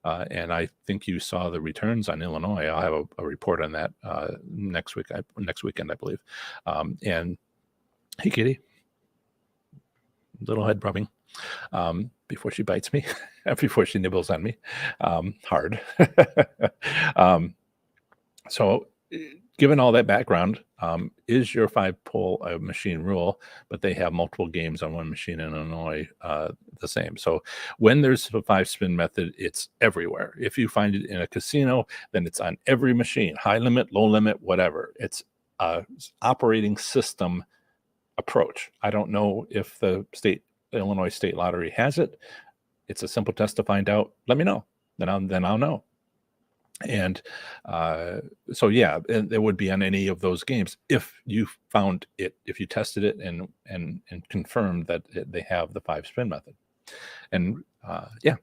And I think you saw the returns on Illinois. I'll have a report on that next weekend, I believe. And hey, Kitty, little head rubbing before she bites me, before she nibbles on me hard. So given all that background, is your 5-pull a machine rule, but they have multiple games on one machine in Illinois the same. So when there's a 5-spin method, it's everywhere. If you find it in a casino, then it's on every machine, high limit, low limit, whatever. It's a operating system approach. I don't know if the Illinois State Lottery has it. It's a simple test to find out. Let me know. Then I'll know. And so, yeah, it would be on any of those games if you found it, if you tested it and confirmed that they have the 5-spin method. And yeah,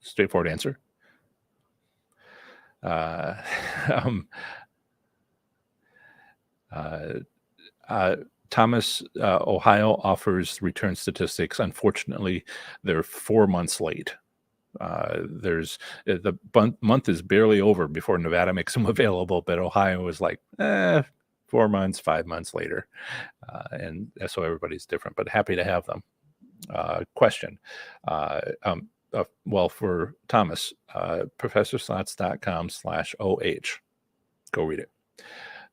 straightforward answer. Thomas, Ohio offers return statistics. Unfortunately, they're 4 months late. There's the month is barely over before Nevada makes them available, but Ohio is like 4 months, 5 months later, and so everybody's different. But happy to have them. Question. Well, for Thomas, professorslots.com/OH. Go read it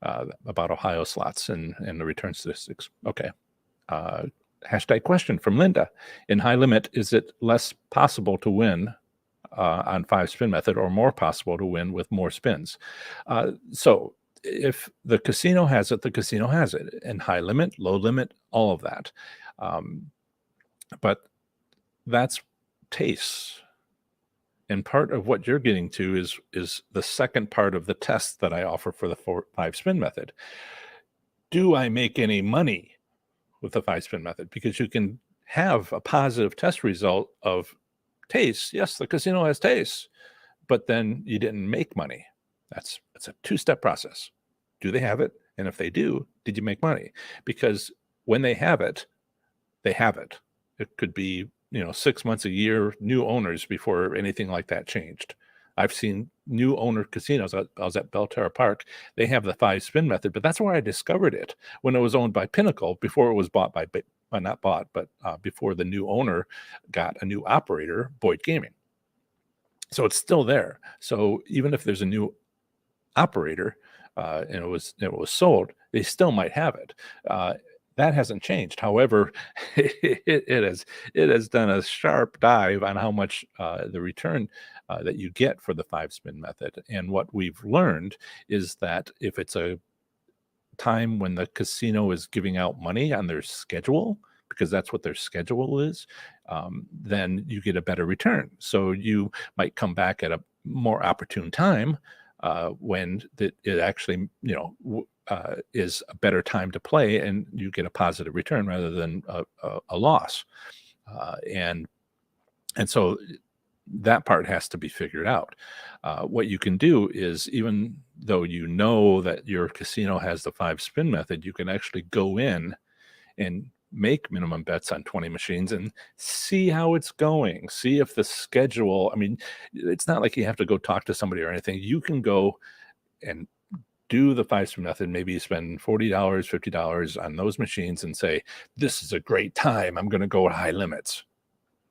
about Ohio slots and the return statistics. Okay. Hashtag question from Linda. In high limit, is it less possible to win on 5-spin method or more possible to win with more spins? So if the casino has it, the casino has it. And high limit, low limit, all of that. But that's tastes. And part of what you're getting to is the second part of the test that I offer for the 5-spin method. Do I make any money with the 5-spin method? Because you can have a positive test result of taste. Yes, the casino has taste, but then you didn't make money. It's a 2-step process. Do they have it? And if they do, did you make money? Because when they have it, they have it. It could be 6 months, a year, new owners before anything like that changed. I've seen new owner casinos. I was at Belterra Park. They have the 5-spin method, but that's where I discovered it when it was owned by Pinnacle before it was bought by, not bought, but before the new owner got a new operator, Boyd Gaming. So it's still there. So even if there's a new operator and it was sold, they still might have it. That hasn't changed. However, it has done a sharp dive on how much the return that you get for the 5-spin method. And what we've learned is that if it's a time when the casino is giving out money on their schedule, because that's what their schedule is, then you get a better return. So you might come back at a more opportune time when it actually, is a better time to play, and you get a positive return rather than a loss. And so that part has to be figured out. What you can do is, even though you know that your casino has the 5-spin method, you can actually go in and make minimum bets on 20 machines and see how it's going. See if the schedule, I mean, it's not like you have to go talk to somebody or anything. You can go and do the 5 swing method. Maybe you spend $40, $50 on those machines and say, this is a great time. I'm going to go at high limits.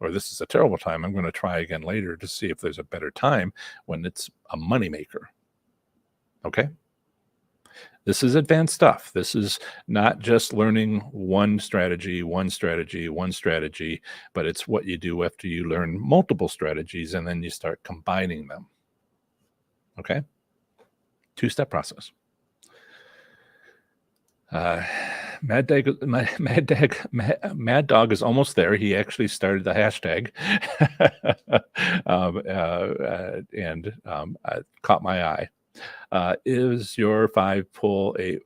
Or this is a terrible time. I'm going to try again later to see if there's a better time when it's a moneymaker. Okay? This is advanced stuff. This is not just learning one strategy, but it's what you do after you learn multiple strategies and then you start combining them. Okay? 2-step process. Mad Dog is almost there. He actually started the hashtag, and caught my eye. Is your 5 pull a?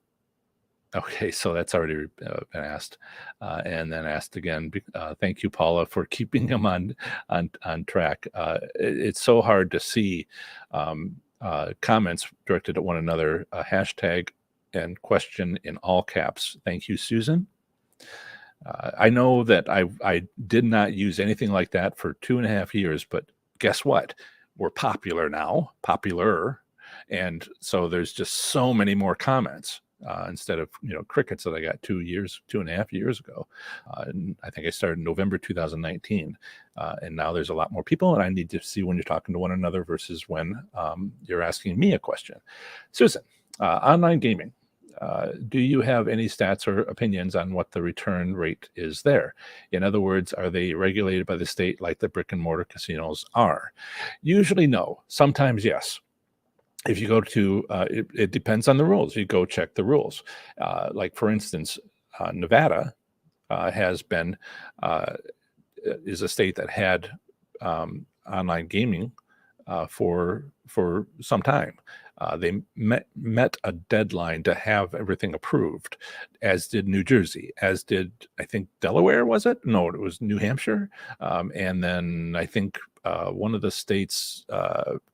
Okay, so that's already been asked, and then asked again. Thank you, Paula, for keeping him on track. It's so hard to see comments directed at one another. Hashtag and question in all caps. Thank you, Susan. I know that I did not use anything like that for 2.5 years, but guess what? We're popular now, popular. And so there's just so many more comments instead of, crickets that I got 2.5 years ago. And I think I started in November 2019. And now there's a lot more people, and I need to see when you're talking to one another versus when you're asking me a question. Susan, online gaming. Do you have any stats or opinions on what the return rate is there? In other words, are they regulated by the state like the brick and mortar casinos are? Usually no, sometimes yes. If you go to, it depends on the rules. You go check the rules. Like for instance, Nevada has been, is a state that had online gaming for some time. They met a deadline to have everything approved, as did New Jersey, as did, I think, Delaware, was it? No, it was New Hampshire. And then I think one of the states,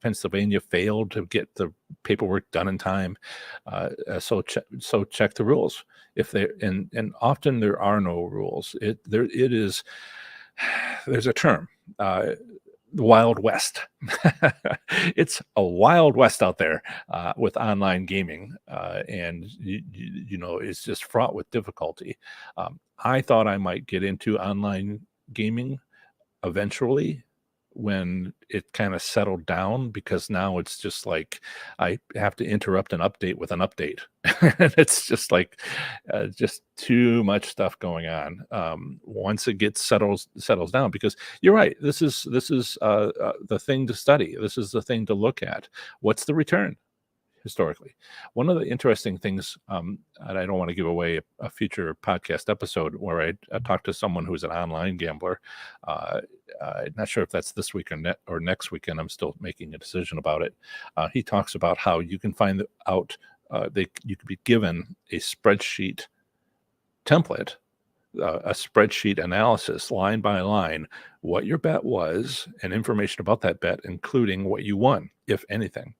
Pennsylvania, failed to get the paperwork done in time. So check the rules. If they and often there are no rules. There's a term. The Wild West. It's a Wild West out there with online gaming, and it's just fraught with difficulty. I thought I might get into online gaming eventually when it kind of settled down, because now it's just like I have to interrupt an update with an update. It's just like just too much stuff going on. Once it gets settles down, because you're right, this is the thing to study. This is the thing to look at. What's the return historically? One of the interesting things, and I don't want to give away a future podcast episode where I talked to someone who's an online gambler. I'm not sure if that's this week or next weekend. I'm still making a decision about it. He talks about how you can find out you could be given a spreadsheet template, a spreadsheet analysis line by line, what your bet was and information about that bet, including what you won, if anything.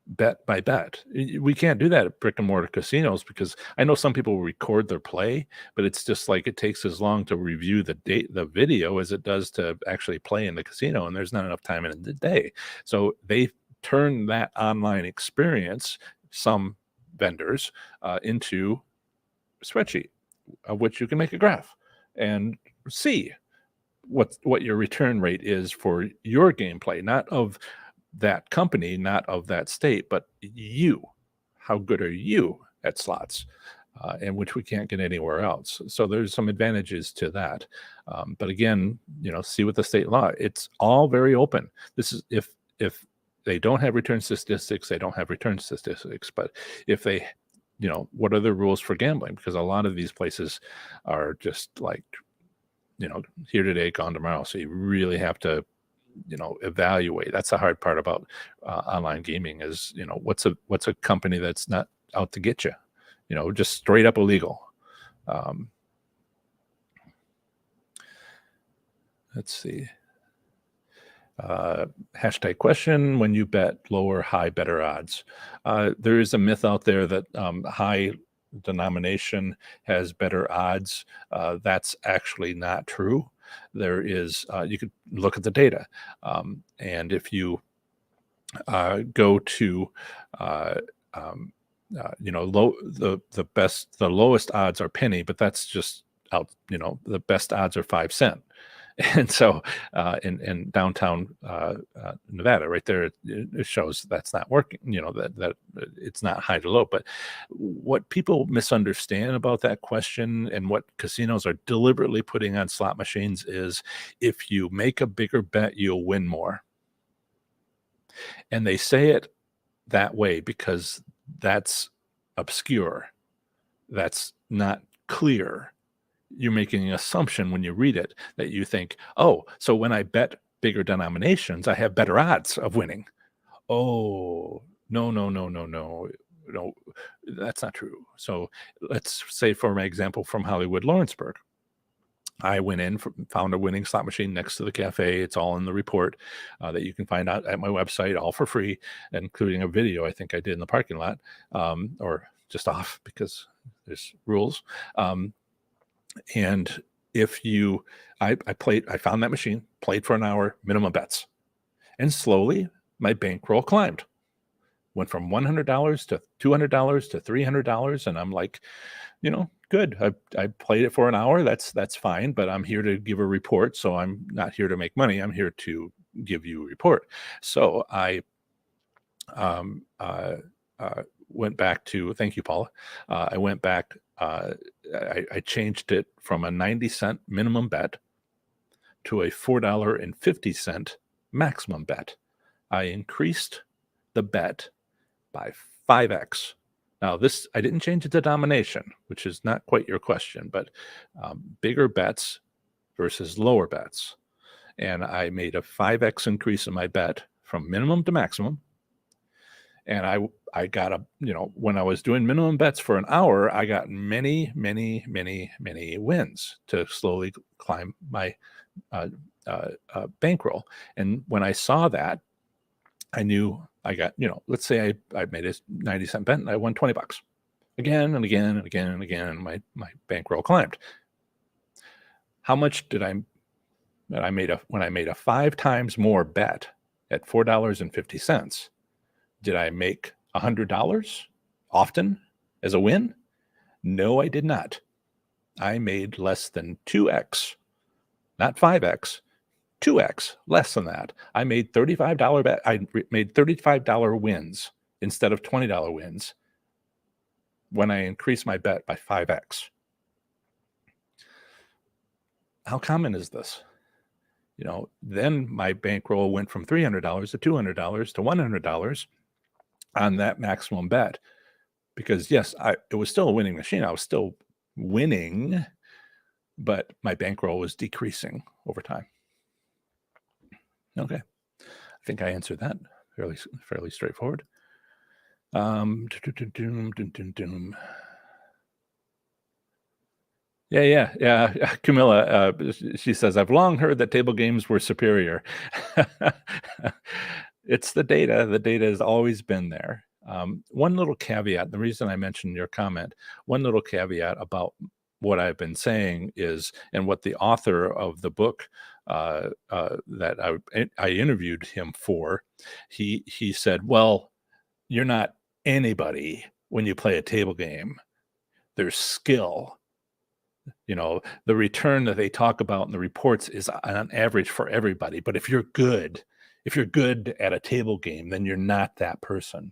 Bet by bet. We can't do that at brick and mortar casinos, because I know some people record their play, but it's just like it takes as long to review the video as it does to actually play in the casino, and there's not enough time in the day. So they turn that online experience, some vendors, into a spreadsheet of which you can make a graph and see what your return rate is for your gameplay, not of that company, not of that state, but you. How good are you at slots? And which we can't get anywhere else. So there's some advantages to that. But again, see what the state law. It's all very open. This is if they don't have return statistics, they don't have return statistics. But if they, what are the rules for gambling? Because a lot of these places are just like, here today, gone tomorrow. So you really have to evaluate. That's the hard part about online gaming is, what's a company that's not out to get you, just straight up illegal. Let's see. Hashtag question: when you bet lower, high, better odds. There is a myth out there that high denomination has better odds. That's actually not true. There is, you could look at the data. And if you go to, uh, um, the lowest odds are penny, but that's just out, the best odds are 5 cent. And so in downtown Nevada, right there, it shows that's not working, that it's not high to low. But what people misunderstand about that question and what casinos are deliberately putting on slot machines is if you make a bigger bet, you'll win more. And they say it that way because that's obscure. That's not clear. You're making an assumption when you read it that you think, oh, so when I bet bigger denominations, I have better odds of winning. Oh, no, no, no, no, no. No, that's not true. So let's say, for my example, from Hollywood, Lawrenceburg. I went in, found a winning slot machine next to the cafe. It's all in the report that you can find out at my website, all for free, including a video I think I did in the parking lot, or just off because there's rules. And if you, I found that machine, played for an hour, minimum bets, and slowly my bankroll climbed. Went from $100 to $200 to $300, and I'm like, good. I played it for an hour. That's fine, but I'm here to give a report, so I'm not here to make money. I'm here to give you a report. So I went back to, thank you, Paula. I went back. I changed it from a 90-cent minimum bet to a $4.50 maximum bet. I increased the bet by 5x. Now, this, I didn't change the denomination, which is not quite your question, but bigger bets versus lower bets. And I made a 5x increase in my bet from minimum to maximum. And I got when I was doing minimum bets for an hour, I got many, many, many, many wins to slowly climb my bankroll. And when I saw that, I knew I got, let's say I made a 90-cent bet and I won $20 again and again and again and again. And my bankroll climbed. How much did when I made a 5 times more bet at $4.50, did I make $100 often as a win? No, I did not. I made less than 2x, not 5x. 2x, less than that. I made $35 bet. I made $35 wins instead of $20 wins when I increased my bet by 5x. How common is this? Then my bankroll went from $300 to $200 to $100 on that maximum bet, because yes, it was still a winning machine. I was still winning, but my bankroll was decreasing over time. Okay, I think I answered that fairly straightforward. Yeah. Camilla, she says, I've long heard that table games were superior. It's the data. The data has always been there. One little caveat, the reason I mentioned your comment, one little caveat about what I've been saying is, and what the author of the book that I interviewed him for, he said, well, you're not anybody when you play a table game. There's skill. The return that they talk about in the reports is on average for everybody. But if you're good at a table game, then you're not that person.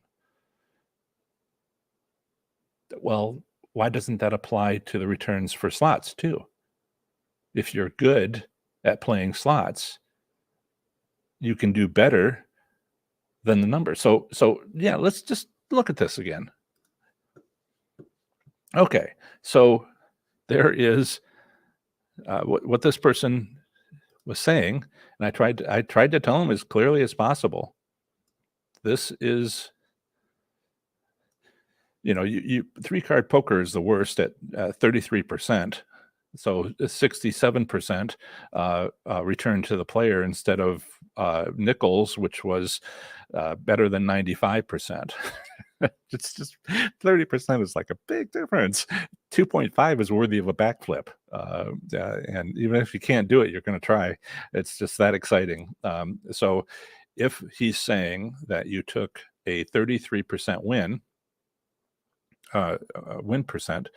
Well, why doesn't that apply to the returns for slots too? If you're good at playing slots, you can do better than the number. So yeah, let's just look at this again. Okay, so there is what this person was saying, and I tried to tell him as clearly as possible. This is, you 3-card poker is the worst at 33%. So 67% return to the player instead of nickels, which was better than 95%. It's just 30% is like a big difference. 2.5 is worthy of a backflip. And even if you can't do it, you're going to try. It's just that exciting. So if he's saying that you took a 33% win percent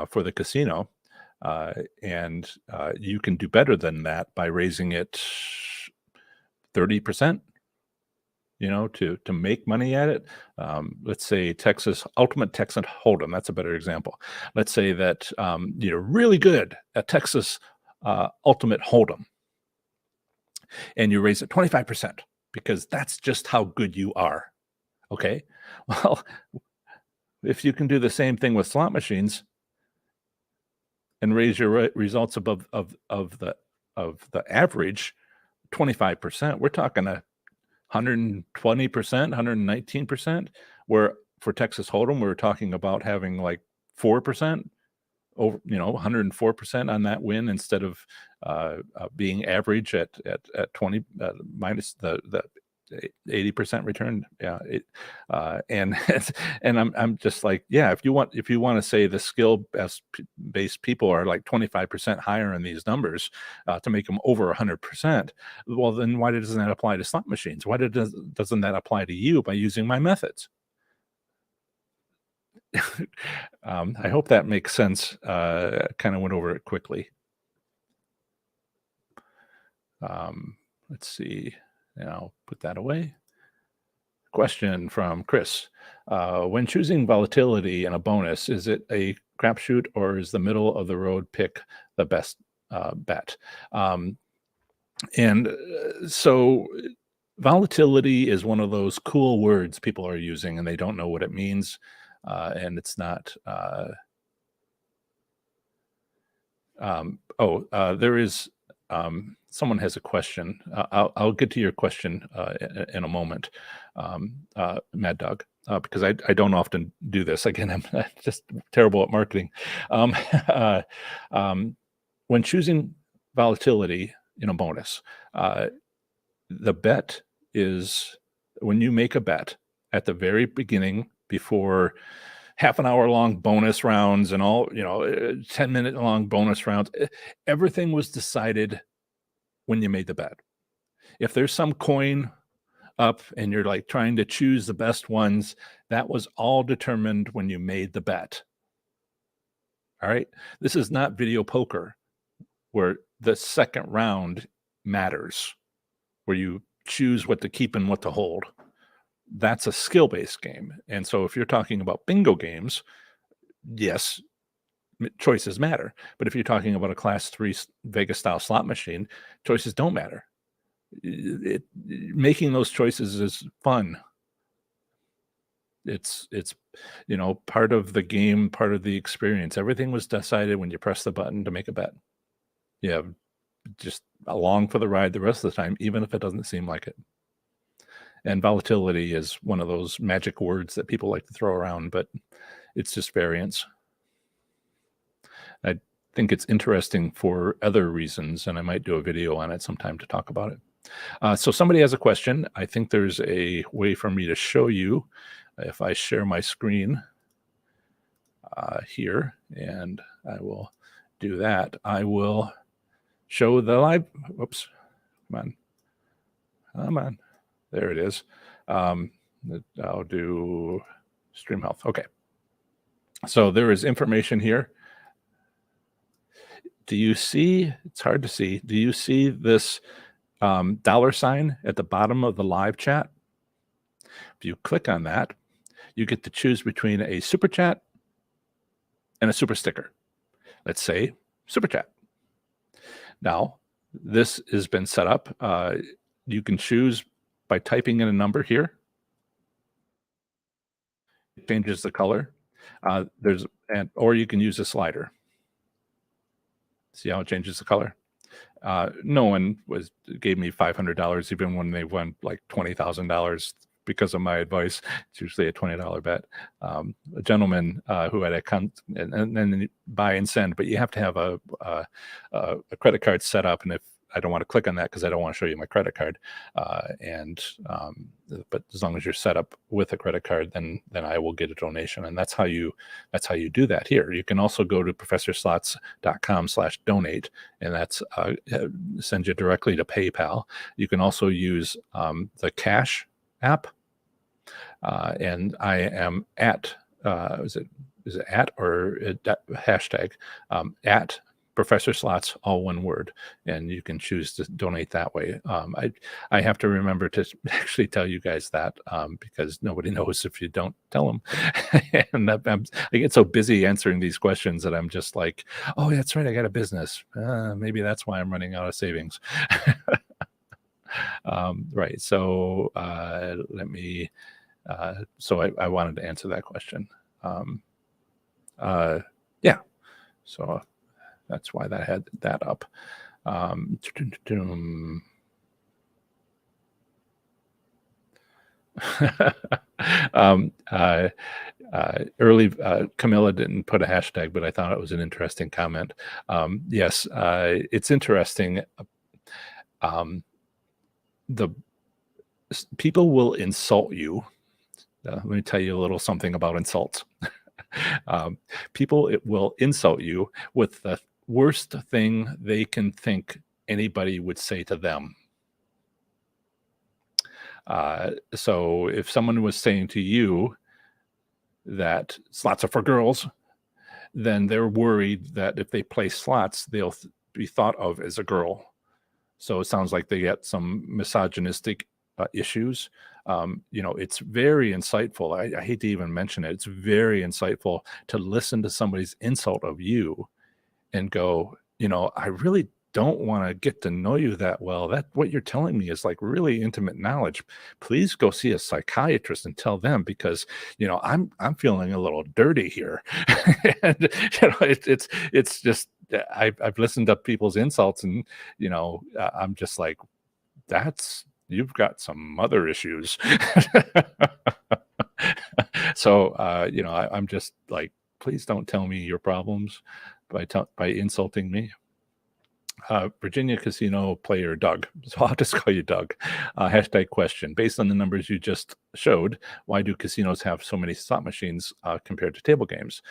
for the casino, and you can do better than that by raising it 30%, to make money at it. Let's say Ultimate Texas Hold'em. That's a better example. Let's say that you're really good at Texas Ultimate Hold'em, and you raise it 25% because that's just how good you are. Okay, well, if you can do the same thing with slot machines and raise your results above of the average 25%, we're talking a 120%, 119%, where for Texas Hold'em, we're talking about having like 4% over, 104% on that win instead of being average at 20 minus the 80% return. Yeah. And and I'm just like, yeah, if you want to say the skill based people are like 25% higher in these numbers to make them over 100%, well, then why doesn't that apply to slot machines? Why doesn't that apply to you by using my methods? I hope that makes sense. Kind of went over it quickly. Let's see. And I'll put that away. Question from Chris. When choosing volatility in a bonus, is it a crapshoot or is the middle of the road pick the best bet? So volatility is one of those cool words people are using and they don't know what it means. And it's not. There is. Someone has a question. I'll get to your question in a moment, Mad Dog, because I don't often do this. Again, I'm just terrible at marketing. Uh, when choosing volatility in a bonus, the bet is when you make a bet at the very beginning before half an hour long bonus rounds and all, 10-minute long bonus rounds, everything was decided when you made the bet. If there's some coin up and you're like trying to choose the best ones, that was all determined when you made the bet. All right. This is not video poker where the second round matters, where you choose what to keep and what to hold. That's a skill-based game. And so if you're talking about bingo games, yes, choices matter. But if you're talking about a class 3 Vegas style slot machine, choices don't matter. Making those choices is fun. It's part of the game, part of the experience. Everything was decided when you press the button to make a bet. Yeah, just along for the ride the rest of the time, even if it doesn't seem like it. And volatility is one of those magic words that people like to throw around, but it's just variance. I think it's interesting for other reasons, and I might do a video on it sometime to talk about it. So somebody has a question. I think there's a way for me to show you if I share my screen here, and I will do that. I will show the live. Whoops, come on. There it is. I'll do stream health. Okay. So there is information here. Do you see? It's hard to see. Do you see this dollar sign at the bottom of the live chat? If you click on that, you get to choose between a super chat and a super sticker. Let's say super chat. Now, this has been set up. You can choose by typing in a number here. It changes the color. Or you can use a slider. See how it changes the color? No one gave me $500, even when they won like $20,000 because of my advice. It's usually a $20 bet. A gentleman who had and then buy and send, but you have to have a credit card set up. And if I don't want to click on that because I don't want to show you my credit card, but as long as you're set up with a credit card, then I will get a donation, and that's how you do that here. You can also go to professorslots.com/donate, and that's sends you directly to PayPal. You can also use the Cash app, and I am at is it at or hashtag at Professor Slots, all one word, and you can choose to donate that way. I have to remember to actually tell you guys that because nobody knows if you don't tell them. And I get so busy answering these questions that I'm just like, oh, that's right, I got a business. Maybe that's why I'm running out of savings. Right. So let me. So I wanted to answer that question. Yeah. So that's why that had that up. Early Camilla didn't put a hashtag, but I thought it was an interesting comment. Yes, it's interesting. The people will insult you. Let me tell you a little something about insults. People will insult you with the worst thing they can think anybody would say to them. So if someone was saying to you that slots are for girls, then they're worried that if they play slots, they'll be thought of as a girl. So it sounds like they get some misogynistic issues. It's very insightful. I hate to even mention it. It's very insightful to listen to somebody's insult of you and go, I really don't want to get to know you that well. That what you're telling me is like really intimate knowledge. Please go see a psychiatrist and tell them, because I'm feeling a little dirty here. And it's just I've listened to people's insults, and I'm just like, you've got some mother issues. So I'm just like, please don't tell me your problems by insulting me. Virginia Casino player Doug. So I'll just call you Doug. Hashtag question. Based on the numbers you just showed, why do casinos have so many slot machines compared to table games?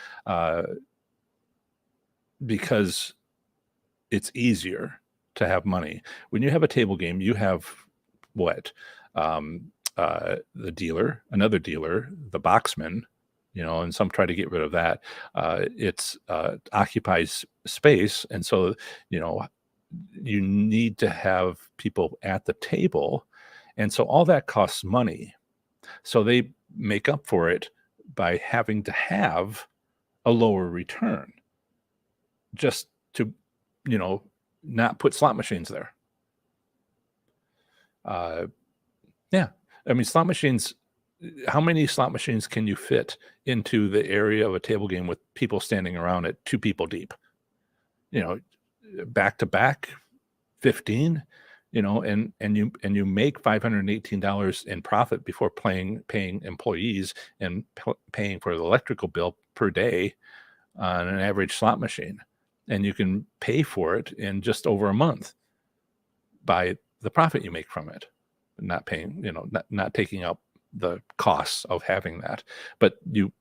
Because it's easier to have money. When you have a table game, you have what? The dealer, another dealer, the boxman, and some try to get rid of that. It's occupies space. And so, you need to have people at the table. And so all that costs money. So they make up for it by having to have a lower return just to, not put slot machines there. Yeah. I mean, slot machines, how many slot machines can you fit into the area of a table game with people standing around it, 2 people deep? Back to back, 15, and you make $518 in profit before paying employees and paying for the electrical bill per day on an average slot machine. And you can pay for it in just over a month by the profit you make from it, not paying, not taking up the costs of having that. But you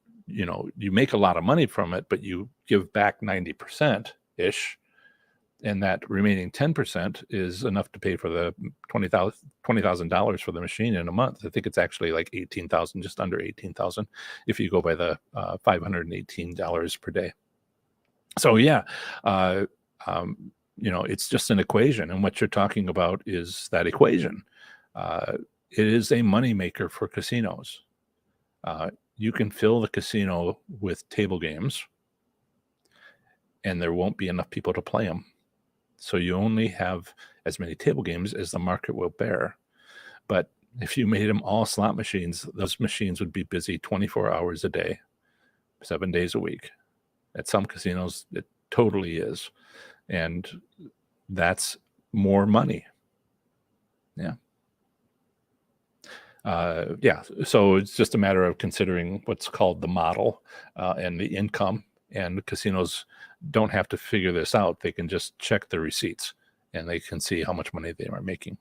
make a lot of money from it, but you give back 90% ish. And that remaining 10% is enough to pay for the $20,000 for the machine in a month. I think it's actually like $18,000, just under $18,000, if you go by the $518 per day. So yeah, it's just an equation, and what you're talking about is that equation. It is a moneymaker for casinos. You can fill the casino with table games, and there won't be enough people to play them. So you only have as many table games as the market will bear. But if you made them all slot machines, those machines would be busy 24 hours a day, 7 days a week. At some casinos, it totally is. And that's more money. Yeah. So it's just a matter of considering what's called the model and the income. And casinos don't have to figure this out. They can just check the receipts and they can see how much money they are making.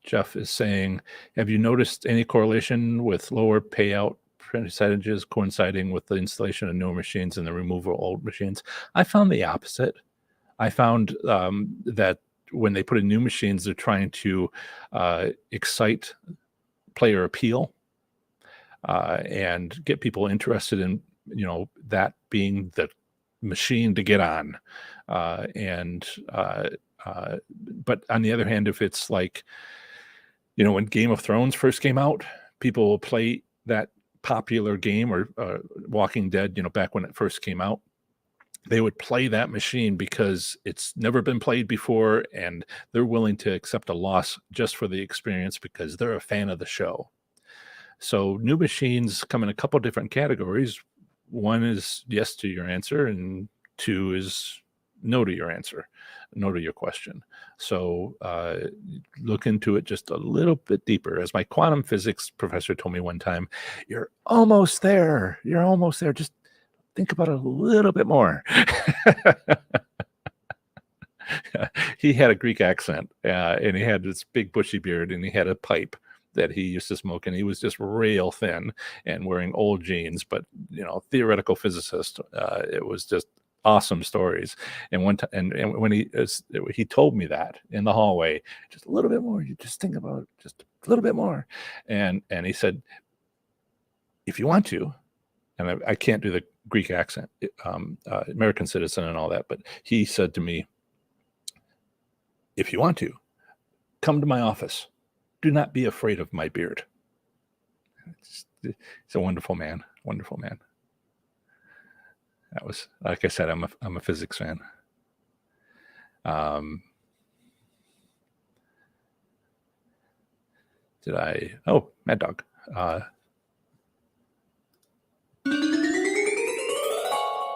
Jeff is saying, have you noticed any correlation with lower payout percentages coinciding with the installation of newer machines and the removal of old machines? I found the opposite. I found that when they put in new machines, they're trying to excite player appeal and get people interested in, that being the machine to get on. But on the other hand, if it's like, when Game of Thrones first came out, people will play that popular game, or Walking Dead, back when it first came out. They would play that machine because it's never been played before, and they're willing to accept a loss just for the experience because they're a fan of the show. So new machines come in a couple different categories. One is yes to your answer, and two is no to your answer, no to your question. So look into it just a little bit deeper. As my quantum physics professor told me one time, you're almost there. You're almost there. Just think about it a little bit more. He had a Greek accent, and he had this big bushy beard, and he had a pipe that he used to smoke, and he was just rail thin and wearing old jeans, but theoretical physicist. It was just awesome stories. And and when he told me that in the hallway, just a little bit more, you just think about it, just a little bit more. And he said, if you want to, and I can't do the Greek accent, American citizen and all that, but he said to me, if you want to, come to my office. Do not be afraid of my beard. He's a wonderful man, wonderful man. That was, like I said, I'm a physics fan. Mad Dog.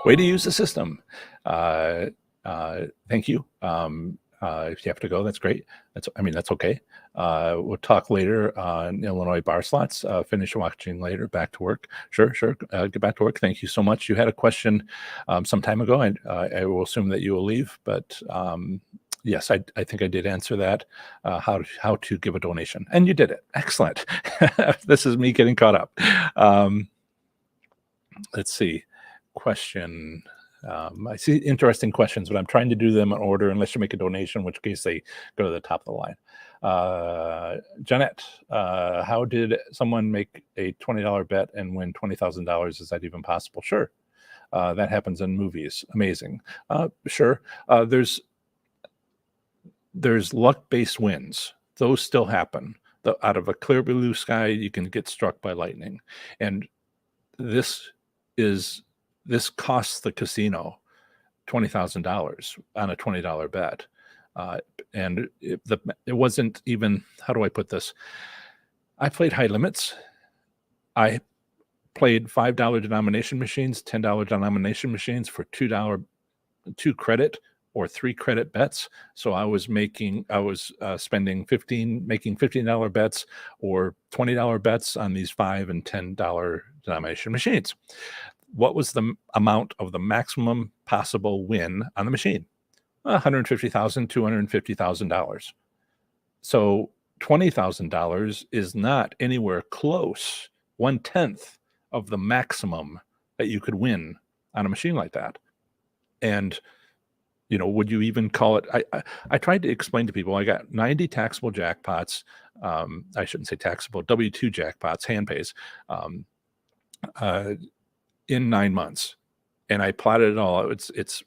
Way to use the system. Thank you. If you have to go, that's great. That's okay. We'll talk later on Illinois bar slots. Finish watching later. Back to work. Sure. Get back to work. Thank you so much. You had a question some time ago, and I will assume that you will leave. But yes, I think I did answer that. How to give a donation, and you did it. Excellent. This is me getting caught up. Let's see. Question. I see interesting questions, but I'm trying to do them in order unless you make a donation, in which case they go to the top of the line. Jeanette, how did someone make a $20 bet and win $20,000? Is that even possible? Sure. That happens in movies. Amazing. Sure. There's luck-based wins. Those still happen. Out of a clear blue sky, you can get struck by lightning. And this costs the casino $20,000 on a $20 bet. And it wasn't even, how do I put this? I played high limits. I played $5 denomination machines, $10 denomination machines for $2 credit or 3 credit bets. So I was spending making $15 bets or $20 bets on these $5 and $10 denomination machines. What was the amount of the maximum possible win on the machine? $150,000, $250,000. So $20,000 is not anywhere close, 1/10 of the maximum that you could win on a machine like that. And would you even call it? I tried to explain to people. I got 90 taxable jackpots. I shouldn't say taxable, W-2 jackpots, hand pays. In 9 months, and I plotted it all. It's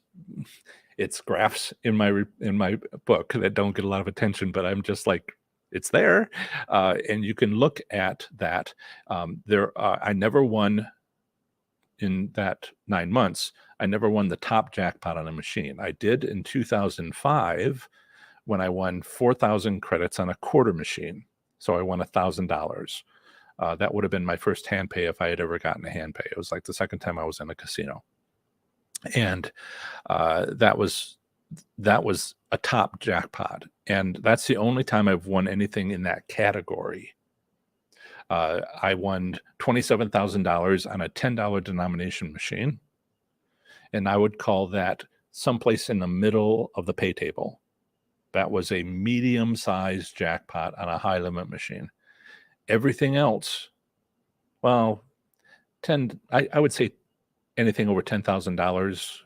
graphs in my book that don't get a lot of attention, but I'm just like, it's there, and you can look at that. I never won in that 9 months. I never won the top jackpot on a machine. I did in 2005 when I won 4,000 credits on a quarter machine. So I won $1,000. That would have been my first hand pay if I had ever gotten a hand pay. It was like the second time I was in a casino. And that was a top jackpot. And that's the only time I've won anything in that category. I won $27,000 on a $10 denomination machine. And I would call that someplace in the middle of the pay table. That was a medium-sized jackpot on a high-limit machine. Everything else, well, I would say anything over $10,000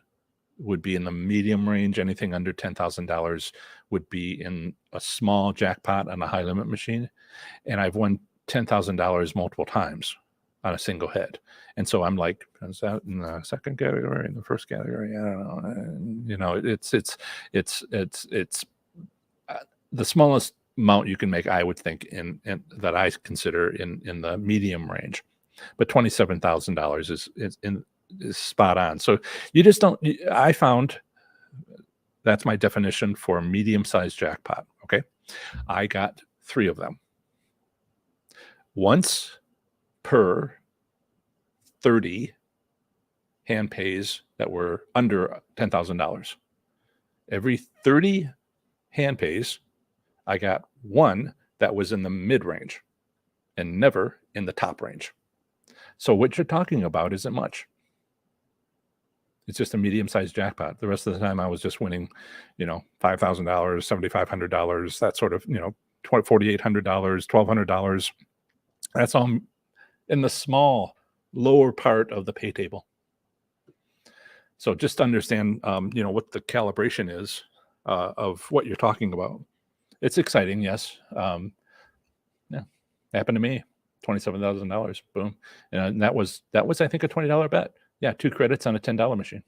would be in the medium range. Anything under $10,000 would be in a small jackpot on a high-limit machine. And I've won $10,000 multiple times on a single hit. And so I'm like, is that in the second category, in the first category? I don't know. And, you know, it's the smallest amount you can make, I would think, in that I consider in the medium range. But $27,000 is spot on. So you just don't. I found that's my definition for a medium-sized jackpot. Okay, I got 3 of them. Once per 30 hand pays that were under $10,000. Every 30 hand pays, I got 1 that was in the mid-range and never in the top range. So what you're talking about isn't much. It's just a medium-sized jackpot. The rest of the time I was just winning, you know, $5,000, $7,500, that sort of, you know, $4,800, $1,200. That's all in the small lower part of the pay table. So just understand, you know, what the calibration is of what you're talking about. It's exciting, yes. Yeah, happened to me. $27,000, boom, and that was I think a $20 bet. Yeah, 2 credits on a $10 machine.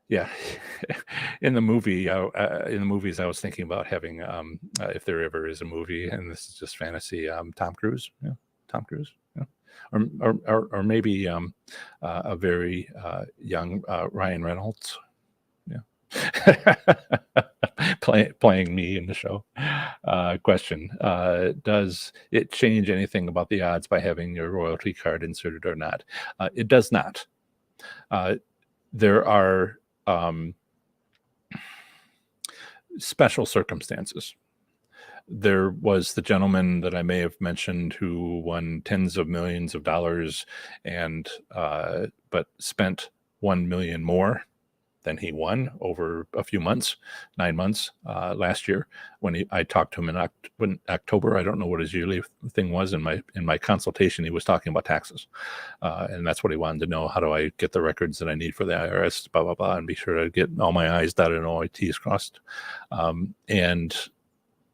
Yeah, in the movies, I was thinking about having, if there ever is a movie, and this is just fantasy, Tom Cruise, yeah, Tom Cruise, yeah, or maybe a very young Ryan Reynolds, yeah, playing me in the show. Question: does it change anything about the odds by having your royalty card inserted or not? It does not. There are special circumstances. There was the gentleman that I may have mentioned who won tens of millions of dollars and but spent 1 million more than he won over a few months, 9 months last year. When I talked to him in October, I don't know what his yearly thing was. In my consultation, he was talking about taxes, and that's what he wanted to know. How do I get the records that I need for the IRS? Blah blah blah, and be sure to get all my I's dotted and all my T's crossed. And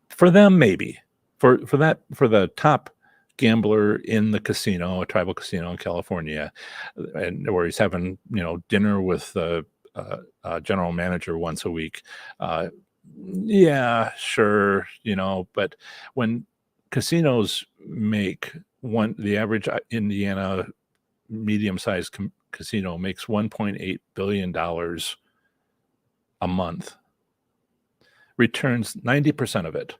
for them, maybe for the top gambler in the casino, a tribal casino in California, and where he's having, you know, dinner with the general manager once a week. Yeah, sure, you know, but when casinos make the average Indiana medium-sized casino makes $1.8 billion a month, returns 90% of it,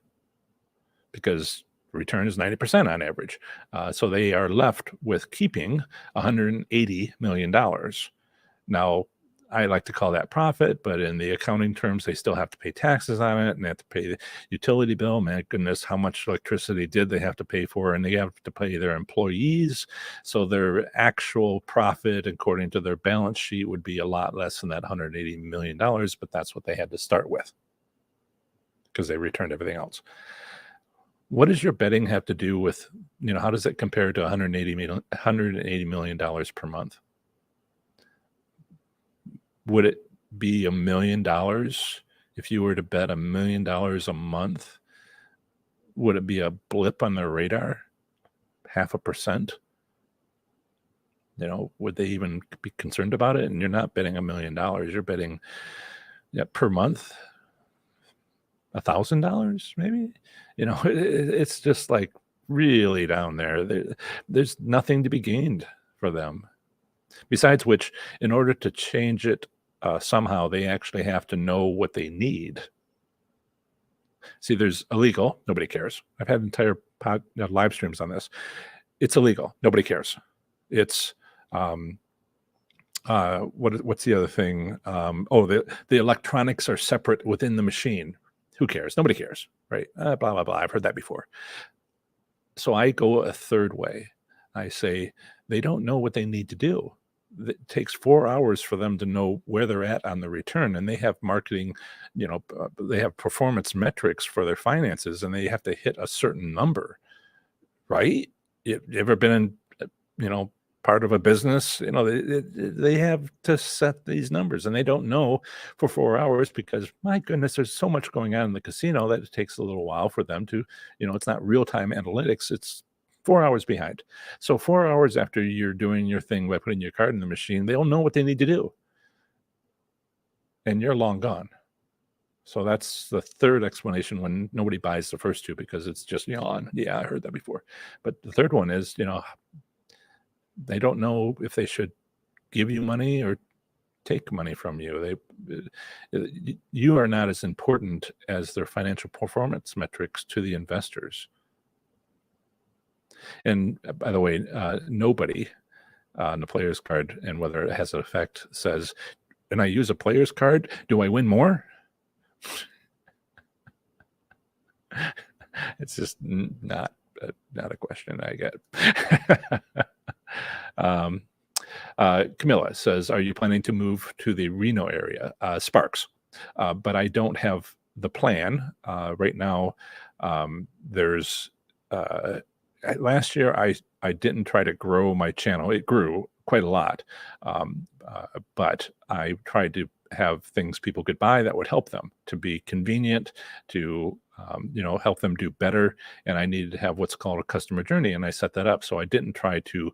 because return is 90% on average. So they are left with keeping $180 million. Now, I like to call that profit, but in the accounting terms, they still have to pay taxes on it, and they have to pay the utility bill. My goodness, how much electricity did they have to pay for? And they have to pay their employees. So their actual profit, according to their balance sheet, would be a lot less than that $180 million, but that's what they had to start with because they returned everything else. What does your betting have to do with, you know, how does it compare to $180 million per month? Would it be $1 million if you were to bet $1 million a month? Would it be a blip on their radar? 0.5%? You know, would they even be concerned about it? And you're not betting $1 million. You're betting per month $1,000, maybe. You know, it's just like really down there. There's nothing to be gained for them. Besides which, in order to change it somehow, they actually have to know what they need. See, there's illegal. Nobody cares. I've had entire live streams on this. It's illegal. Nobody cares. It's what's the other thing? The electronics are separate within the machine. Who cares? Nobody cares, right? Blah blah blah. I've heard that before. So I go a third way. I say they don't know what they need to do. it takes 4 hours for them to know where they're at on the return, and they have marketing, they have performance metrics for their finances, and they have to hit a certain number, right? You ever been in, part of a business? They have to set these numbers, and they don't know for 4 hours because, my goodness, there's so much going on in the casino that it takes a little while for them to, it's not real-time analytics. It's 4 hours behind. So 4 hours after you're doing your thing by putting your card in the machine, they'll know what they need to do, and you're long gone. So that's the third explanation when nobody buys the first two, because it's just, yeah, I heard that before. But the third one is, they don't know if they should give you money or take money from you. You are not as important as their financial performance metrics to the investors. And by the way, nobody on the player's card, and whether it has an effect, says, "When I use a player's card, do I win more?" It's just not a question I get. Camilla says, "Are you planning to move to the Reno area?" Sparks, but I don't have the plan right now. There's last year I didn't try to grow my channel. It grew quite a lot, but I tried to have things people could buy that would help them, to be convenient, to help them do better. And I needed to have what's called a customer journey, and I set that up. So I didn't try to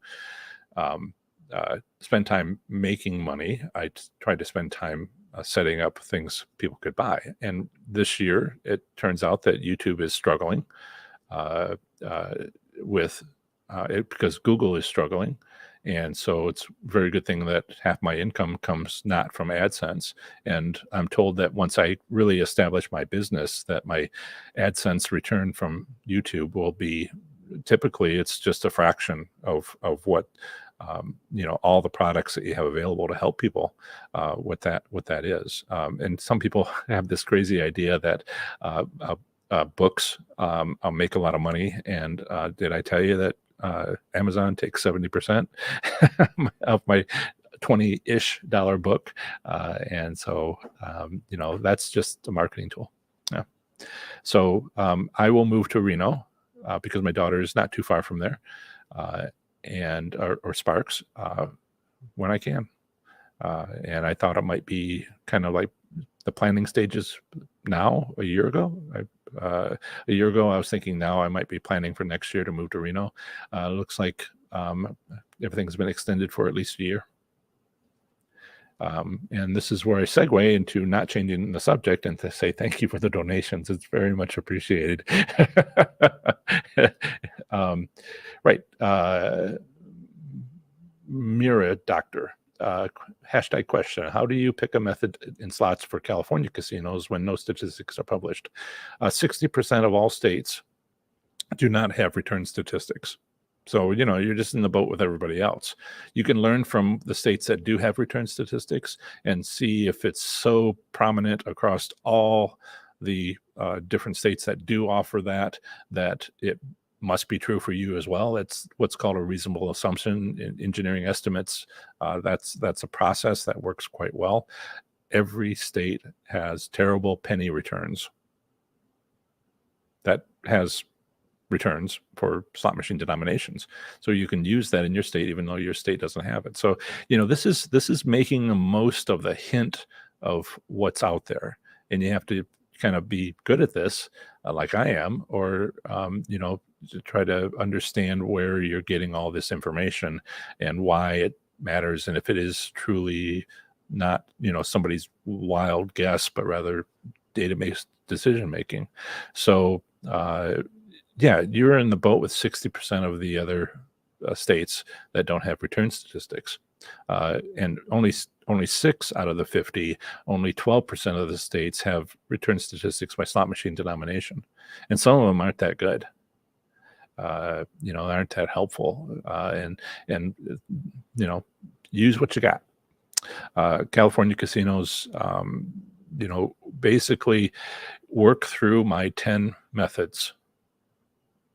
spend time making money. I tried to spend time setting up things people could buy. And this year, it turns out that YouTube is struggling with it, because Google is struggling. And so it's a very good thing that half my income comes not from AdSense. And I'm told that once I really establish my business, that my AdSense return from YouTube will be, typically it's just a fraction of what all the products that you have available to help people, what that is. And some people have this crazy idea that books I'll make a lot of money. And did I tell you that Amazon takes 70% of my $20-ish book? And so that's just a marketing tool. Yeah. So I will move to Reno because my daughter is not too far from there, and or Sparks, when I can. And I thought it might be kind of like the planning stages now. A year ago, I was thinking now I might be planning for next year to move to Reno. Looks like everything's been extended for at least a year. And this is where I segue into not changing the subject and to say thank you for the donations. It's very much appreciated. Right. Mira Doctor. Hashtag question: how do you pick a method in slots for California casinos when no statistics are published? 60% of all states do not have return statistics. So, you're just in the boat with everybody else. You can learn from the states that do have return statistics and see if it's so prominent across all the different states that do offer that it must be true for you as well. It's what's called a reasonable assumption in engineering estimates. That's a process that works quite well. Every state has terrible penny returns that has returns for slot machine denominations. So you can use that in your state, even though your state doesn't have it. So, this is making the most of the hint of what's out there. And you have to kind of be good at this, like I am, or, to try to understand where you're getting all this information and why it matters. And if it is truly not, somebody's wild guess, but rather database decision-making. So, yeah, you're in the boat with 60% of the other states that don't have return statistics. And only 6 out of the 50, only 12% of the states have return statistics by slot machine denomination. And some of them aren't that good. Aren't that helpful. And use what you got. California casinos, basically work through my 10 methods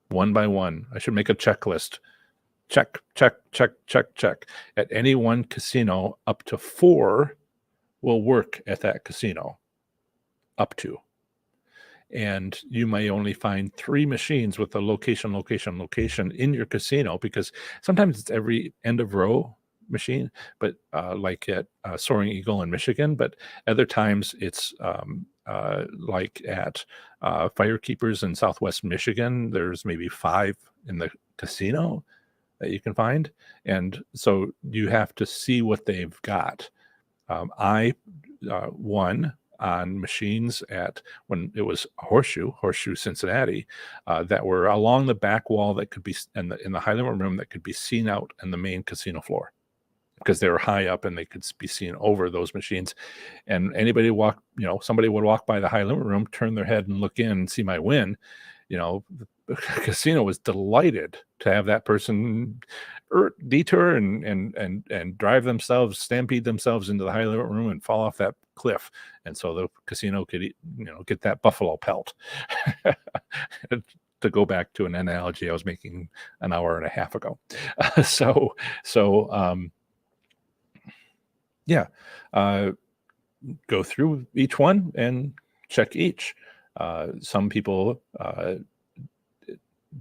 one by one. I should make a checklist. check, check, check, check, check. At any one casino, up to 4 will work at that casino, up to. And you may only find 3 machines with the location in your casino, because sometimes it's every end of row machine, but like at Soaring Eagle in Michigan, but other times it's like at Firekeepers in Southwest Michigan. There's maybe 5 in the casino that you can find. And so you have to see what they've got. I won on machines at, when it was Horseshoe Cincinnati, that were along the back wall that could be in the high limit room that could be seen out in the main casino floor, because they were high up and they could be seen over those machines. And anybody somebody would walk by the high limit room, turn their head and look in and see my win. The casino was delighted to have that person detour and drive themselves, stampede themselves into the high limit room and fall off that cliff. And so the casino could, get that buffalo pelt. To go back to an analogy I was making an hour and a half ago. Go through each one and check each. Some people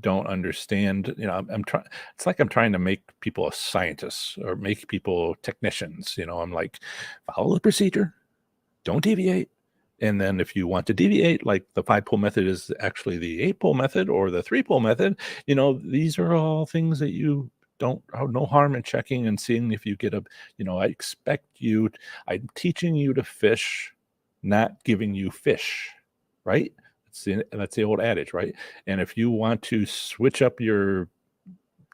don't understand. I'm trying. It's like I'm trying to make people scientists or make people technicians. I'm like, follow the procedure, don't deviate. And then if you want to deviate, like the 5-pull method is actually the 8-pull method or the 3-pull method, these are all things that you don't have no harm in checking and seeing if you get I'm teaching you to fish, not giving you fish, right? That's the old adage, right? And if you want to switch up your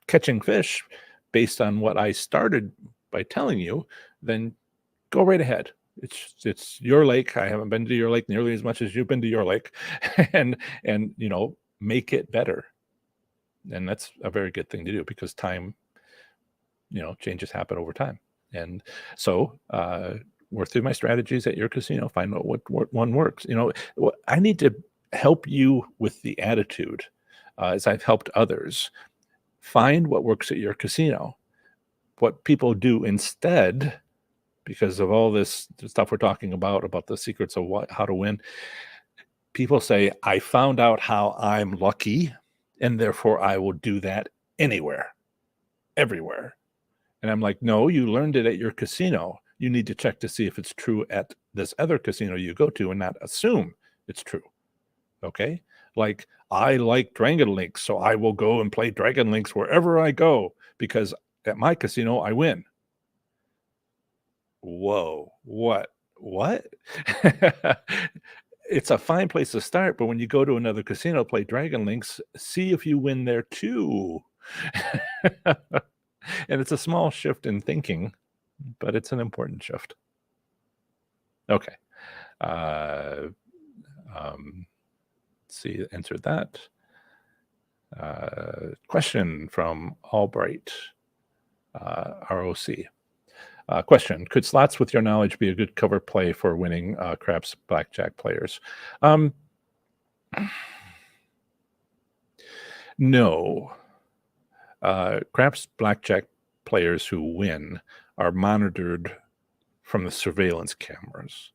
catching fish based on what I started by telling you, then go right ahead. It's your lake. I haven't been to your lake nearly as much as you've been to your lake, and make it better. And that's a very good thing to do, because time, changes happen over time. And so work through my strategies at your casino, find out what one works. I need to help you with the attitude, as I've helped others. Find what works at your casino, what people do instead, because of all this stuff we're talking about the secrets of how to win. People say, I found out how I'm lucky, and therefore I will do that anywhere, everywhere. And I'm like, no, you learned it at your casino. You need to check to see if it's true at this other casino you go to, and not assume it's true. Okay? Like, I like Dragon Links, so I will go and play Dragon Links wherever I go, because at my casino I win. Whoa, what? It's a fine place to start, but when you go to another casino, play Dragon Links, see if you win there too. And it's a small shift in thinking, but it's an important shift. Okay. See, answered that. Question from Albright, ROC. Question: could slots with your knowledge be a good cover play for winning craps blackjack players? No. Craps blackjack players who win are monitored from the surveillance cameras.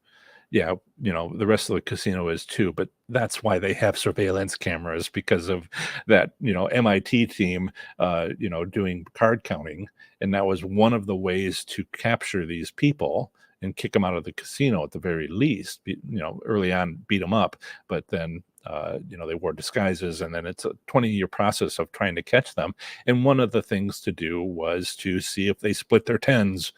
Yeah, the rest of the casino is too, but that's why they have surveillance cameras, because of that, MIT team, doing card counting. And that was one of the ways to capture these people and kick them out of the casino at the very least. Early on, beat them up, but then, they wore disguises, and then it's a 20-year process of trying to catch them. And one of the things to do was to see if they split their tens,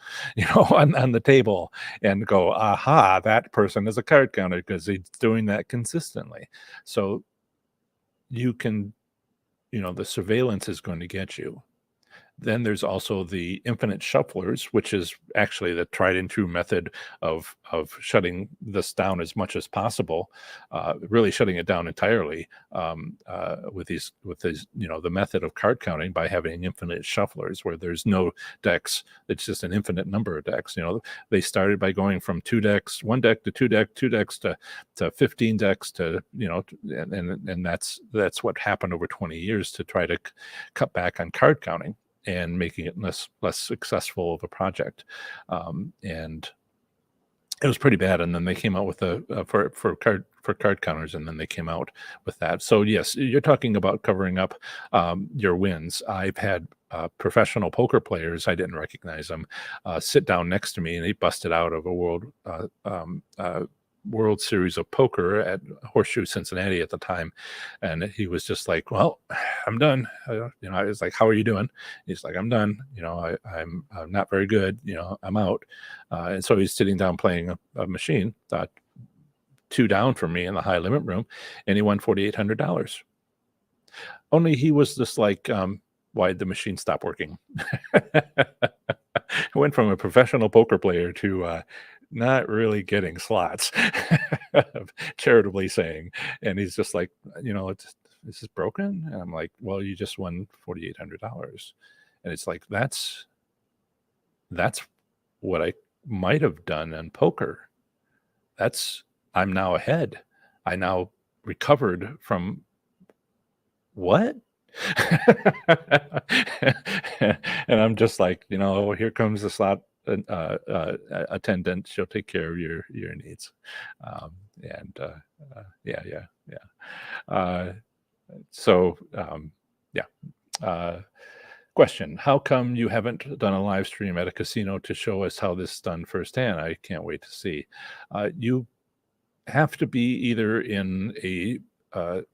on the table, and go, aha, that person is a card counter, because he's doing that consistently. So you can, the surveillance is going to get you. Then there's also the infinite shufflers, which is actually the tried and true method of shutting this down as much as possible, really shutting it down entirely, with these, the method of card counting by having infinite shufflers, where there's no decks. It's just an infinite number of decks. They started by going from 2 decks, 1 deck to 2 decks to 15 decks to, and that's what happened over 20 years to try to cut back on card counting. and making it less successful of a project. And it was pretty bad. And then they came out with for card counters, and then they came out with that. So yes, you're talking about covering up your wins. I've had professional poker players, I didn't recognize them, sit down next to me, and they busted out of a World Series of Poker at Horseshoe Cincinnati at the time, and he was just like, "Well, I'm done." I was like, "How are you doing?" He's like, "I'm done. I'm not very good. I'm out." And so he's sitting down playing a machine, two down from me in the high limit room, and he won $4,800. Only he was just like, "Why'd the machine stop working?" I went from a professional poker player to not really getting slots, charitably saying. And he's just like, this is broken. And I'm like, well, you just won $4,800. And it's like, that's what I might have done in poker. I'm now ahead. I now recovered from what? And I'm just like, here comes the slot attendant. She'll take care of your needs. Yeah. So yeah. Question: how come you haven't done a live stream at a casino to show us how this is done firsthand? I can't wait to see. You have to be either in a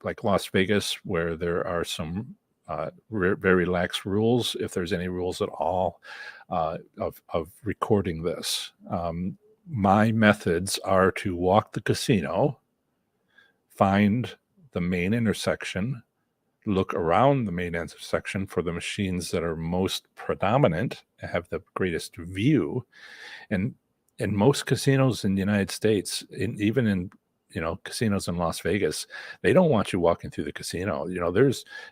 like Las Vegas, where there are some very lax rules, if there's any rules at all, of recording this. My methods are to walk the casino, find the main intersection, look around the main intersection for the machines that are most predominant, have the greatest view. And in most casinos in the United States, even in casinos in Las Vegas, they don't want you walking through the casino.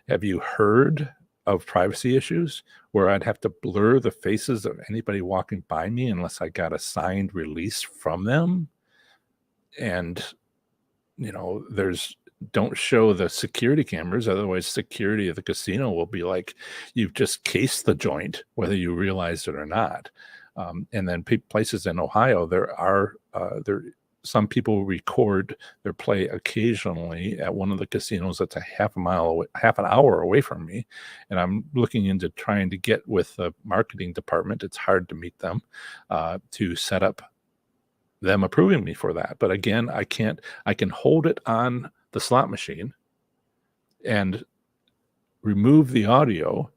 Have you heard of privacy issues where I'd have to blur the faces of anybody walking by me unless I got a signed release from them? And don't show the security cameras, otherwise security of the casino will be like, you've just cased the joint, whether you realize it or not. And then places in Ohio, some people record their play occasionally at one of the casinos that's a half an hour away from me. And I'm looking into trying to get with the marketing department. It's hard to meet them to set up them approving me for that. But again, I can hold it on the slot machine and remove the audio,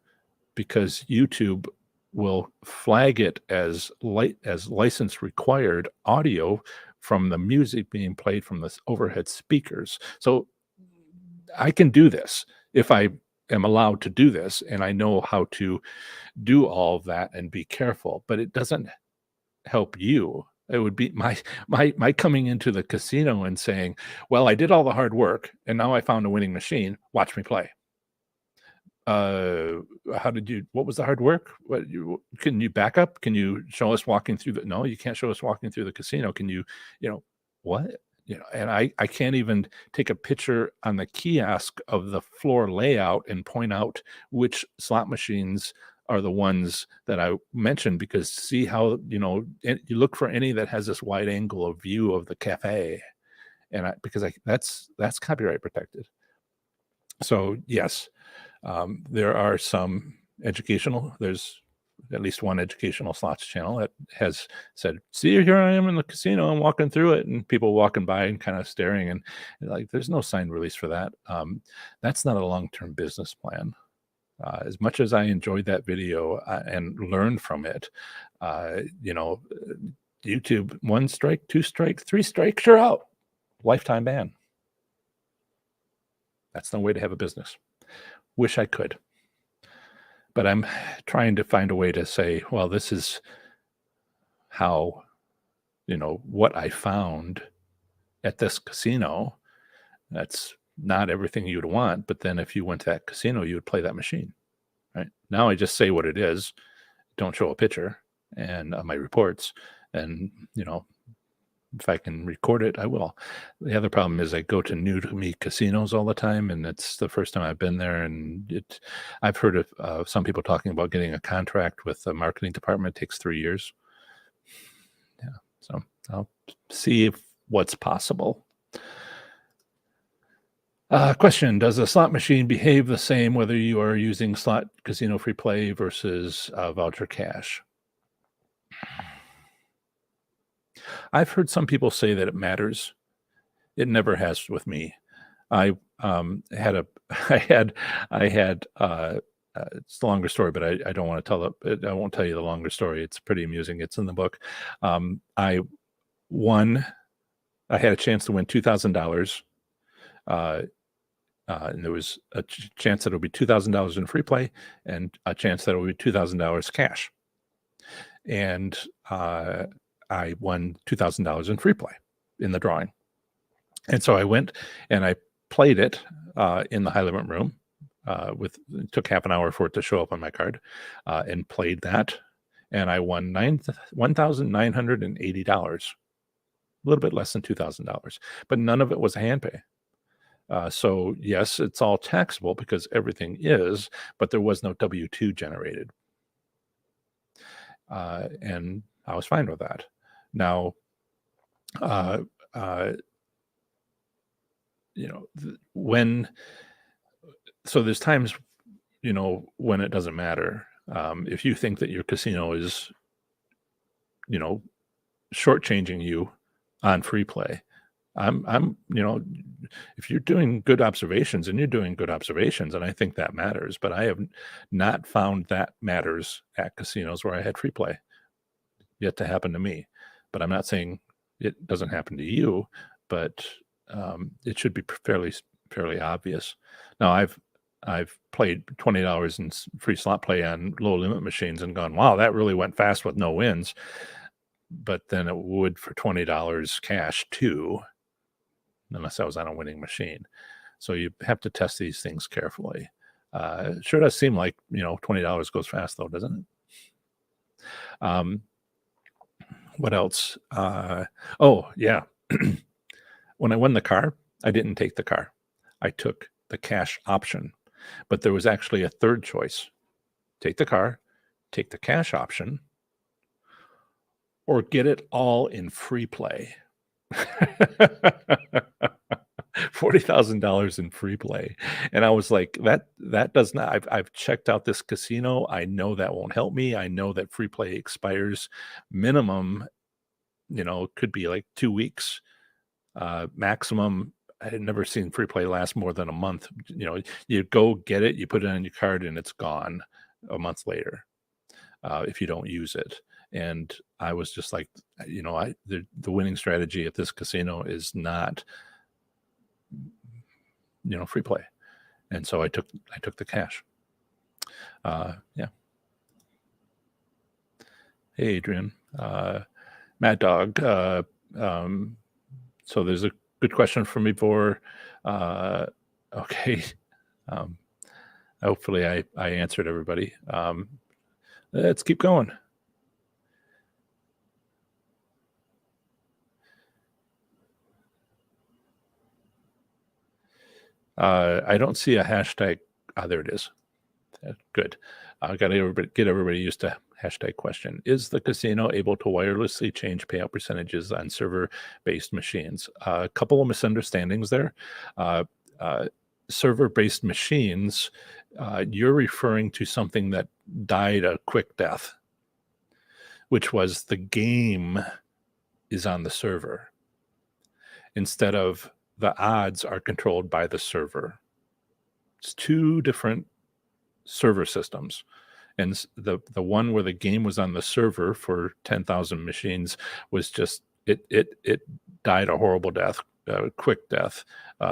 because YouTube will flag it as license required audio from the music being played from the overhead speakers. So I can do this if I am allowed to do this, and I know how to do all of that and be careful, but it doesn't help you. It would be my coming into the casino and saying, well, I did all the hard work and now I found a winning machine. Watch me play. What was the hard work? Can you back up? Can you show us walking through no, you can't show us walking through the casino. Can you, what? And I can't even take a picture on the kiosk of the floor layout and point out which slot machines are the ones that I mentioned, because see how, you look for any that has this wide angle of view of the cafe. And that's copyright protected. So yes, there are some there's at least one educational slots channel that has said, see, here I am in the casino, I'm walking through it, and people walking by and kind of staring, and like, there's no signed release for that. That's not a long-term business plan. As much as I enjoyed that video and learned from it, YouTube, 1 strike, 2 strike, 3 strikes, you're out. Lifetime ban. That's no way to have a business. Wish I could. But I'm trying to find a way to say, well, this is how, what I found at this casino. That's not everything you'd want, but then if you went to that casino, you would play that machine, right? Now I just say what it is, don't show a picture and my reports, and If I can record it, I will. The other problem is I go to new to me casinos all the time, and it's the first time I've been there. And I've heard of some people talking about getting a contract with the marketing department. It takes 3 years. Yeah, so I'll see if what's possible. Question: does a slot machine behave the same whether you are using slot casino free play versus voucher cash? I've heard some people say that it matters. It never has with me. I had a I had it's a longer story, but I don't want to tell it. I won't tell you the longer story. It's pretty amusing. It's in the book. I won. I had a chance to win $2,000. And there was a chance that it would be $2,000 in free play and a chance that it would be $2,000 cash. And I won $2,000 in free play in the drawing. And so I went and I played it in the high limit room. It took half an hour for it to show up on my card, and played that. And I won $1,980, a little bit less than $2,000, but none of it was a hand pay. So yes, it's all taxable because everything is, but there was no W-2 generated. And I was fine with that. Now, so there's times, when it doesn't matter. If you think that your casino is, shortchanging you on free play, if you're doing good observations, and you're doing good observations, and I think that matters, but I have not found that matters at casinos where I had free play yet to happen to me. But I'm not saying it doesn't happen to you, but it should be fairly obvious. Now, I've played $20 in free slot play on low limit machines and gone, wow, that really went fast with no wins. But then it would for $20 cash too, unless I was on a winning machine. So you have to test these things carefully. Sure does seem like, $20 goes fast though, doesn't it? What else? Oh yeah. When I won the car, I didn't take the car. I took the cash option, but there was actually a third choice: take the car, take the cash option, or get it all in free play. $40,000 in free play. And I was like, that does not, I've checked out this casino. I know that won't help me. I know that free play expires minimum, could be like 2 weeks. Maximum, I had never seen free play last more than a month. You go get it, you put it on your card, and it's gone a month later if you don't use it. And I was just like, the winning strategy at this casino is not, free play. And so I took the cash. Yeah. Hey, Adrian. Mad Dog. So there's a good question from me for, okay. Hopefully I answered everybody. Let's keep going. I don't see a hashtag. There it is. Good. I got to get everybody used to hashtag question. Is the casino able to wirelessly change payout percentages on server-based machines? A couple of misunderstandings there. Server-based machines, you're referring to something that died a quick death, which was the game is on the server instead of the odds are controlled by the server. It's two different server systems. And the one where the game was on the server for 10,000 machines was just, it died a horrible death, quick death,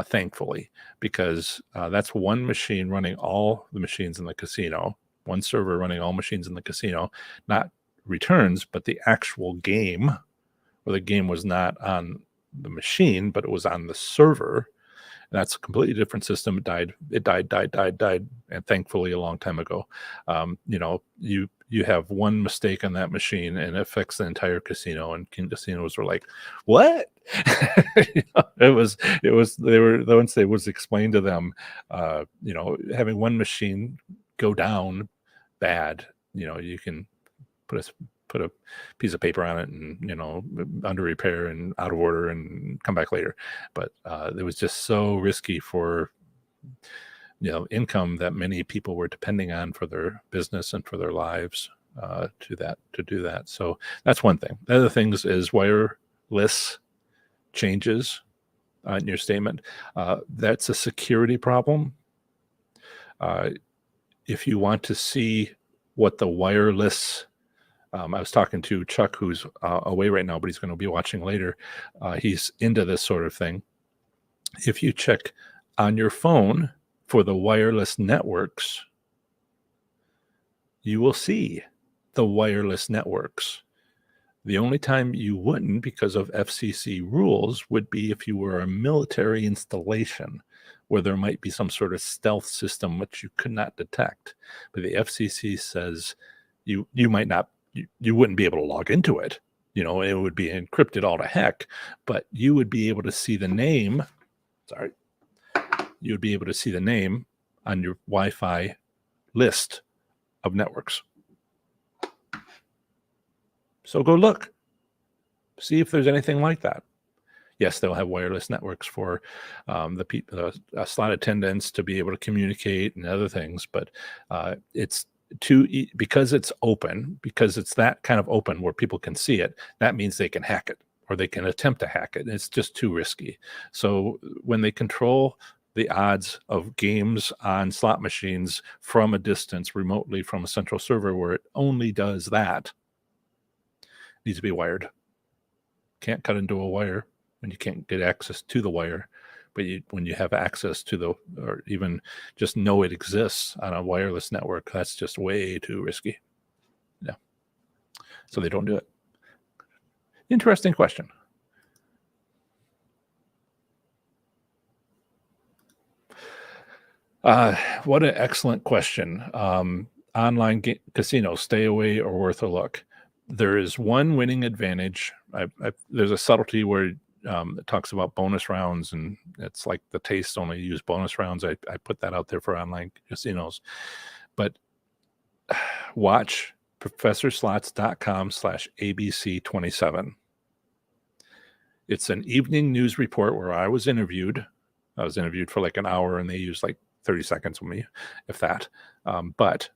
thankfully, because that's one machine running all the machines in the casino, one server running all machines in the casino, not returns, but the actual game, where the game was not on the machine, but it was on the server. And that's a completely different system. It died, and thankfully a long time ago. You you have one mistake on that machine and it affects the entire casino. And casinos were like, what? It was they were once it was explained to them, having one machine go down bad, you can put a piece of paper on it and under repair and out of order and come back later. But it was just so risky for income that many people were depending on for their business and for their lives to do that. So that's one thing. The other things is wireless changes in your statement. That's a security problem. If you want to see what the wireless, I was talking to Chuck, who's away right now, but he's going to be watching later. He's into this sort of thing. If you check on your phone for the wireless networks, you will see the wireless networks. The only time you wouldn't, because of FCC rules, would be if you were a military installation where there might be some sort of stealth system which you could not detect. But the FCC says you might not, you wouldn't be able to log into it. It would be encrypted all to heck, but you would be able to see the name. You would be able to see the name on your Wi-Fi list of networks. So go look, see if there's anything like that. Yes, they'll have wireless networks for the slot attendants to be able to communicate and other things, but it's because it's open, because it's that kind of open where people can see it. That means they can hack it or they can attempt to hack it. It's just too risky. So when they control the odds of games on slot machines from a distance, remotely from a central server where it only does that, needs to be wired. Can't cut into a wire when you can't get access to the wire, but when you have access to or even just know it exists on a wireless network, that's just way too risky. Yeah. So they don't do it. Interesting question. What an excellent question. Online casinos, stay away or worth a look. There is one winning advantage. There's a subtlety where it talks about bonus rounds, and it's like the taste only use bonus rounds. I put that out there for online casinos. But watch professorslots.com/ABC27. It's an evening news report where I was interviewed. I was interviewed for like an hour, and they used like 30 seconds with me, if that. But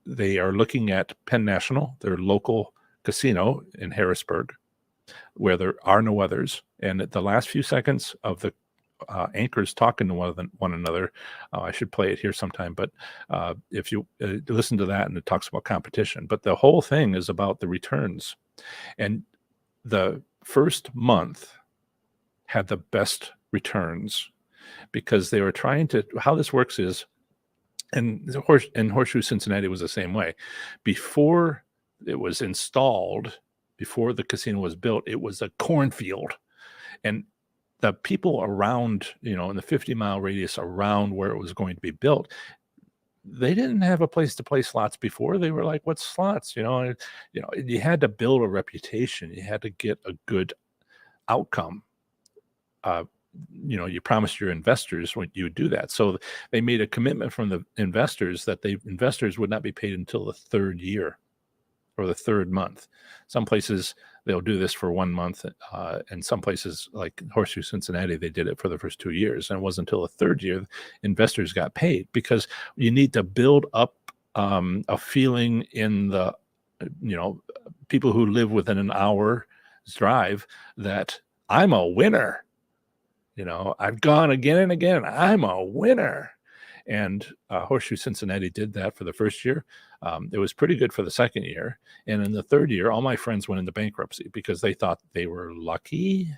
they are looking at Penn National, their local casino in Harrisburg, where there are no others. And at the last few seconds of the anchors talking to one another, I should play it here sometime, but if you listen to that, and it talks about competition, but the whole thing is about the returns. And the first month had the best returns because they were trying to, how this works is, and Horseshoe Cincinnati was the same way. Before it was installed, before the casino was built, it was a cornfield. And the people around, in the 50-mile radius around where it was going to be built, they didn't have a place to play slots before. They were like, what's slots? You had to build a reputation. You had to get a good outcome. You promised your investors when you would do that. So they made a commitment from the investors that investors would not be paid until the third year or the third month. Some places they'll do this for 1 month, and some places like Horseshoe Cincinnati, they did it for the first 2 years, and it wasn't until the third year investors got paid, because you need to build up a feeling in the people who live within an hour's drive that I'm a winner. I've gone again and again. I'm a winner. And Horseshoe Cincinnati did that for the first year. It was pretty good for the second year. And in the third year, all my friends went into bankruptcy because they thought they were lucky.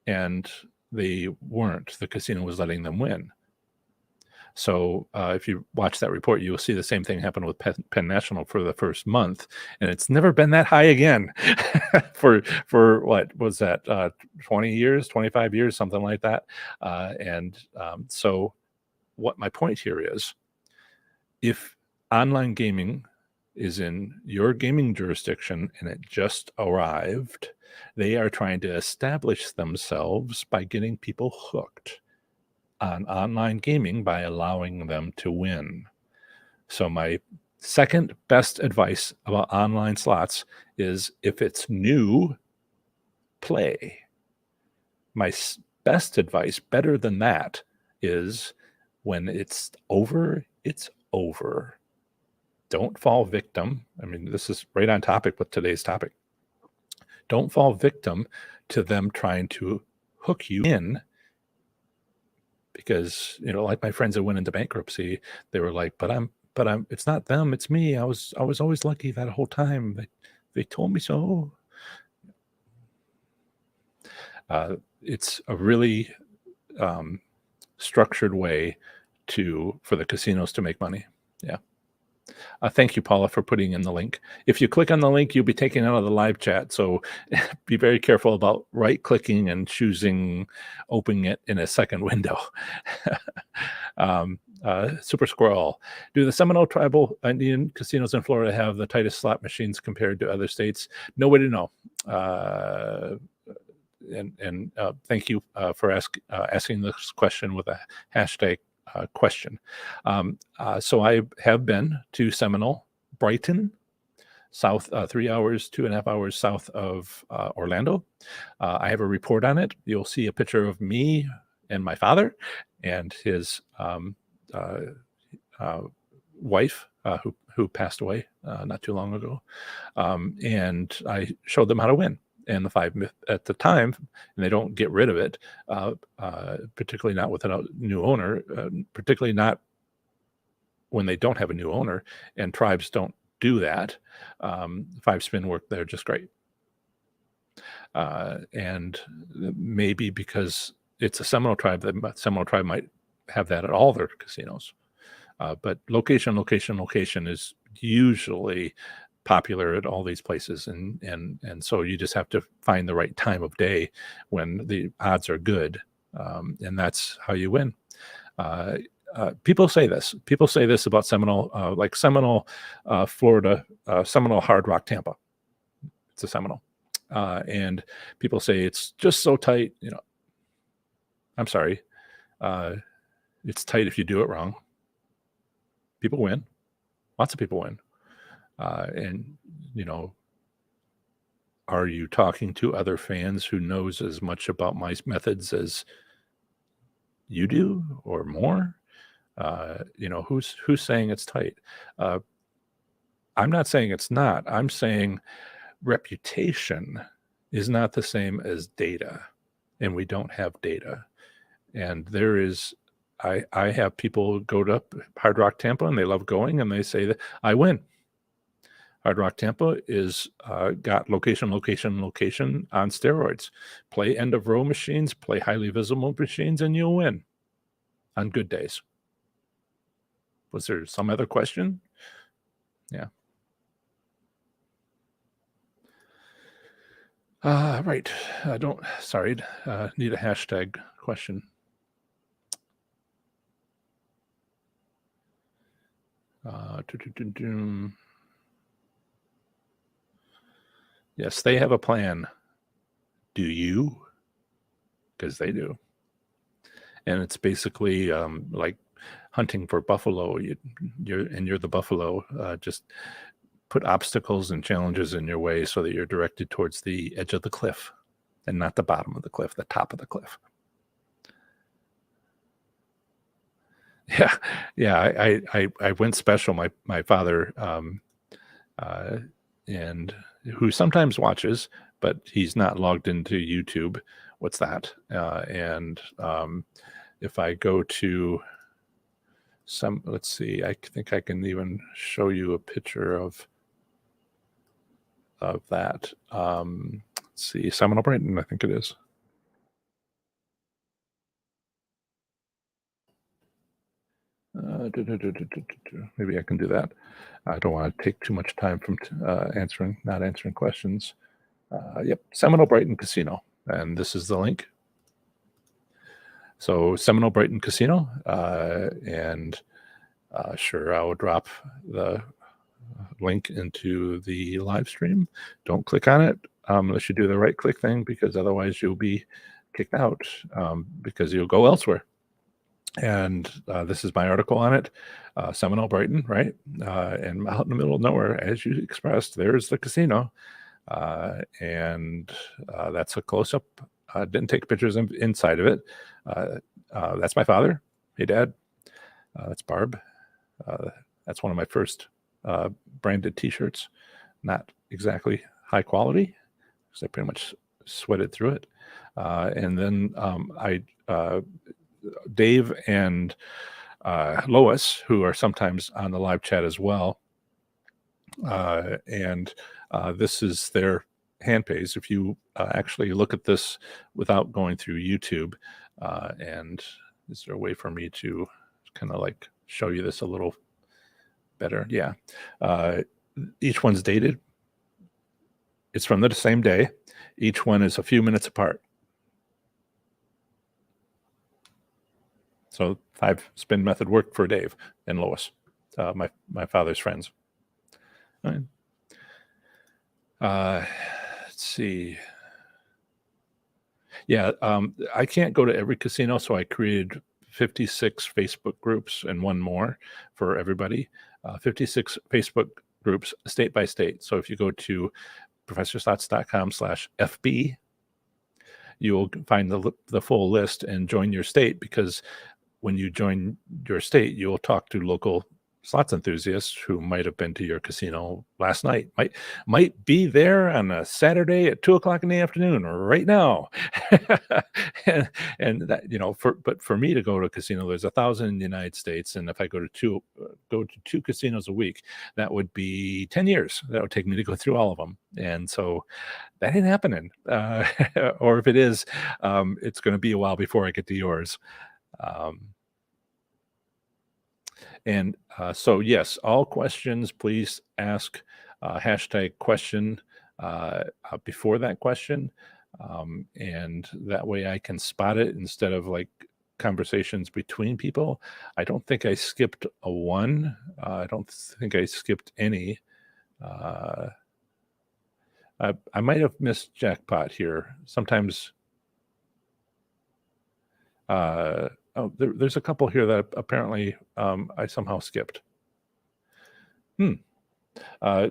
And they weren't. The casino was letting them win. So if you watch that report, you will see the same thing happen with Penn National for the first month, and it's never been that high again for what was that, 20 years, 25 years, something like that. So what my point here is, if online gaming is in your gaming jurisdiction and it just arrived. They are trying to establish themselves by getting people hooked on online gaming by allowing them to win. So my second best advice about online slots is if it's new, play. My best advice, better than that, is when it's over, it's over. Don't fall victim. I mean, this is right on topic with today's topic. Don't fall victim to them trying to hook you in because, like my friends that went into bankruptcy, they were like, but I'm, it's not them, it's me. I was always lucky that whole time. They told me so. It's a really structured way for the casinos to make money. Yeah. Thank you, Paula, for putting in the link. If you click on the link, you'll be taken out of the live chat. So be very careful about right-clicking and choosing opening it in a second window. Super Squirrel. Do the Seminole Tribal Indian casinos in Florida have the tightest slot machines compared to other states? No way to know. And thank you for asking this question with a hashtag question. So I have been to Seminole, Brighton, south, 3 hours, 2.5 hours south of Orlando. I have a report on it. You'll see a picture of me and my father and his wife who passed away not too long ago. And I showed them how to win. And the 5 at the time, and they don't get rid of it, particularly not with a new owner, particularly not when they don't have a new owner, and tribes don't do that. 5-spin work there just great. And maybe because it's a Seminole tribe, the Seminole tribe might have that at all their casinos. But location is usually popular at all these places, and so you just have to find the right time of day when the odds are good, and that's how you win. People say this about Seminole, like Seminole, Florida, Seminole Hard Rock Tampa. It's a Seminole, and people say it's just so tight. I'm sorry, it's tight if you do it wrong. People win. Lots of people win. And are you talking to other fans who knows as much about my methods as you do or more? Who's saying it's tight? I'm not saying it's not. I'm saying reputation is not the same as data, and we don't have data. And there is, I have people go to Hard Rock Tampa and they love going and they say that I win. Hard Rock Tampa is got location on steroids. Play end of row machines, play highly visible machines, and you'll win on good days. Was there some other question? Yeah. Right. Need a hashtag question. Yes, they have a plan. Do you? Because they do. And it's basically like hunting for buffalo. You're the buffalo. Just put obstacles and challenges in your way so that you're directed towards the edge of the cliff and not the bottom of the cliff, the top of the cliff. Yeah. I went special. My father, and who sometimes watches, but he's not logged into YouTube. What's that? And if I go to let's see, I think I can even show you a picture of that. Let's see, Seminole Brighton, I think it is. Maybe I can do that. I don't want to take too much time from not answering questions. Yep, Seminole Brighton Casino, and this is the link. So Seminole Brighton Casino, and Sure, I will drop the link into the live stream. Don't click on it unless you do the right click thing, because otherwise you'll be kicked out because you'll go elsewhere. And this is my article on it. Seminole, Brighton, right? And out in the middle of nowhere, as you expressed, there's the casino. And that's a close up. Didn't take pictures inside of it. That's my father. Hey, Dad. That's Barb. That's one of my first branded T-shirts. Not exactly high quality, because I pretty much sweated through it. And then Dave and Lois, who are sometimes on the live chat as well, and this is their hand pays. If you actually look at this without going through YouTube, and is there a way for me to kind of like show you this a little better? Yeah. Each one's dated. It's from the same day. Each one is a few minutes apart. So 5 spin method worked for Dave and Lois, my father's friends. All right. Let's see. Yeah, I can't go to every casino, so I created 56 Facebook groups and one more for everybody. 56 Facebook groups, state by state. So if you go to professorslots.com/FB, you'll find the full list and join your state, because when you join your state, you'll talk to local slots enthusiasts who might have been to your casino last night, might be there on a Saturday at 2:00 in the afternoon right now. and that, but for me to go to a casino, there's 1,000 in the United States, and if I go to two casinos a week, that would be 10 years. That would take me to go through all of them, and so that ain't happening. Or if it is, it's going to be a while before I get to yours. And so, yes, all questions, please ask hashtag question before that question. And that way I can spot it instead of like conversations between people. I don't think I skipped a one. I don't think I skipped any. I might have missed jackpot here. Sometimes. There's a couple here that apparently I somehow skipped. I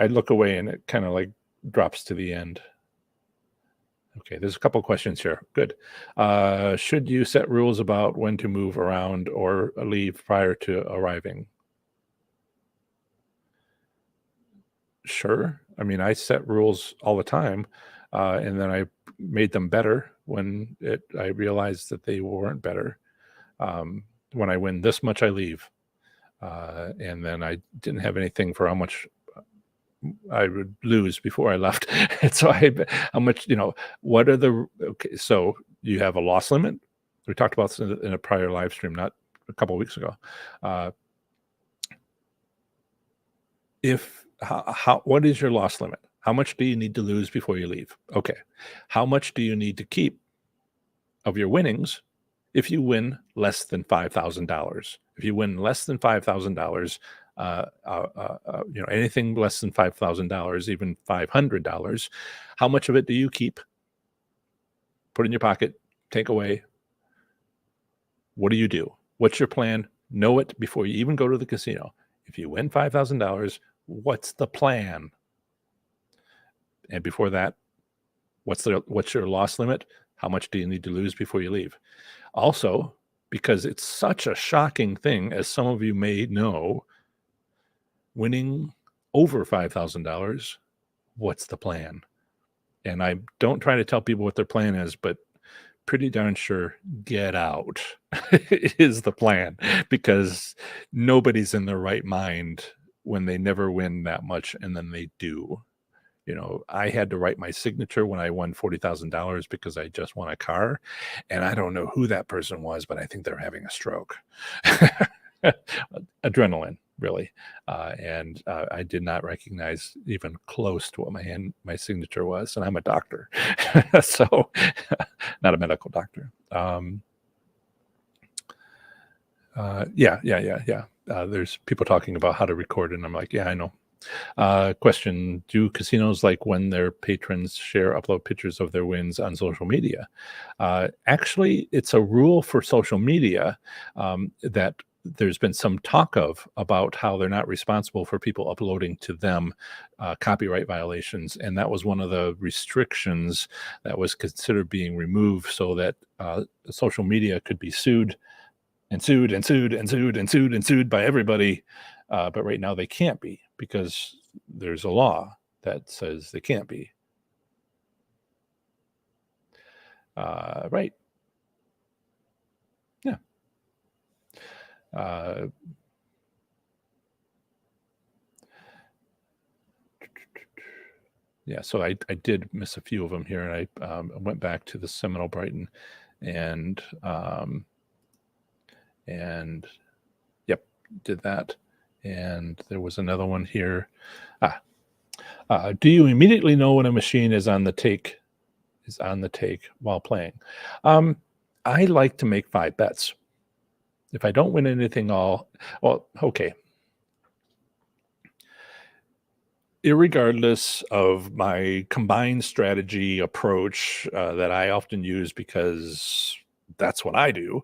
look away and it kind of like drops to the end. Okay, there's a couple questions here. Good. Should you set rules about when to move around or leave prior to arriving? Sure. I mean, I set rules all the time, and then I made them better when I realized that they weren't better. When I win this much, I leave. And then I didn't have anything for how much I would lose before I left. And so how much, what are okay, so you have a loss limit. We talked about this in a prior live stream, not a couple of weeks ago. What is your loss limit? How much do you need to lose before you leave? Okay. How much do you need to keep of your winnings if you win less than $5,000? If you win less than $5,000, anything less than $5,000, even $500, how much of it do you keep? Put in your pocket, take away. What do you do? What's your plan? Know it before you even go to the casino. If you win $5,000, what's the plan? And before that, what's your loss limit? How much do you need to lose before you leave? Also, because it's such a shocking thing, as some of you may know, winning over $5,000, what's the plan? And I don't try to tell people what their plan is, but pretty darn sure get out is the plan, because nobody's in their right mind when they never win that much and then they do. I had to write my signature when I won $40,000 because I just won a car, and I don't know who that person was, but I think they're having a stroke. Adrenaline, really. And I did not recognize even close to what my signature was, and I'm a doctor, so not a medical doctor. Yeah. There's people talking about how to record, and I'm like, yeah, I know. Question: do casinos like when their patrons upload pictures of their wins on social media? Actually, it's a rule for social media that there's been some talk of about how they're not responsible for people uploading to them copyright violations. And that was one of the restrictions that was considered being removed so that social media could be sued and sued and sued and sued and sued and sued by everybody. But right now they can't be because there's a law that says they can't be. Right. Yeah. Uh, yeah. So I did miss a few of them here, and I went back to the Seminole Brighton, and and yep, did that. And there was another one here. Do you immediately know when a machine is on the take while playing? Um, I like to make 5 bets. If I don't win anything well, okay. Irregardless of my combined strategy approach that I often use because that's what I do.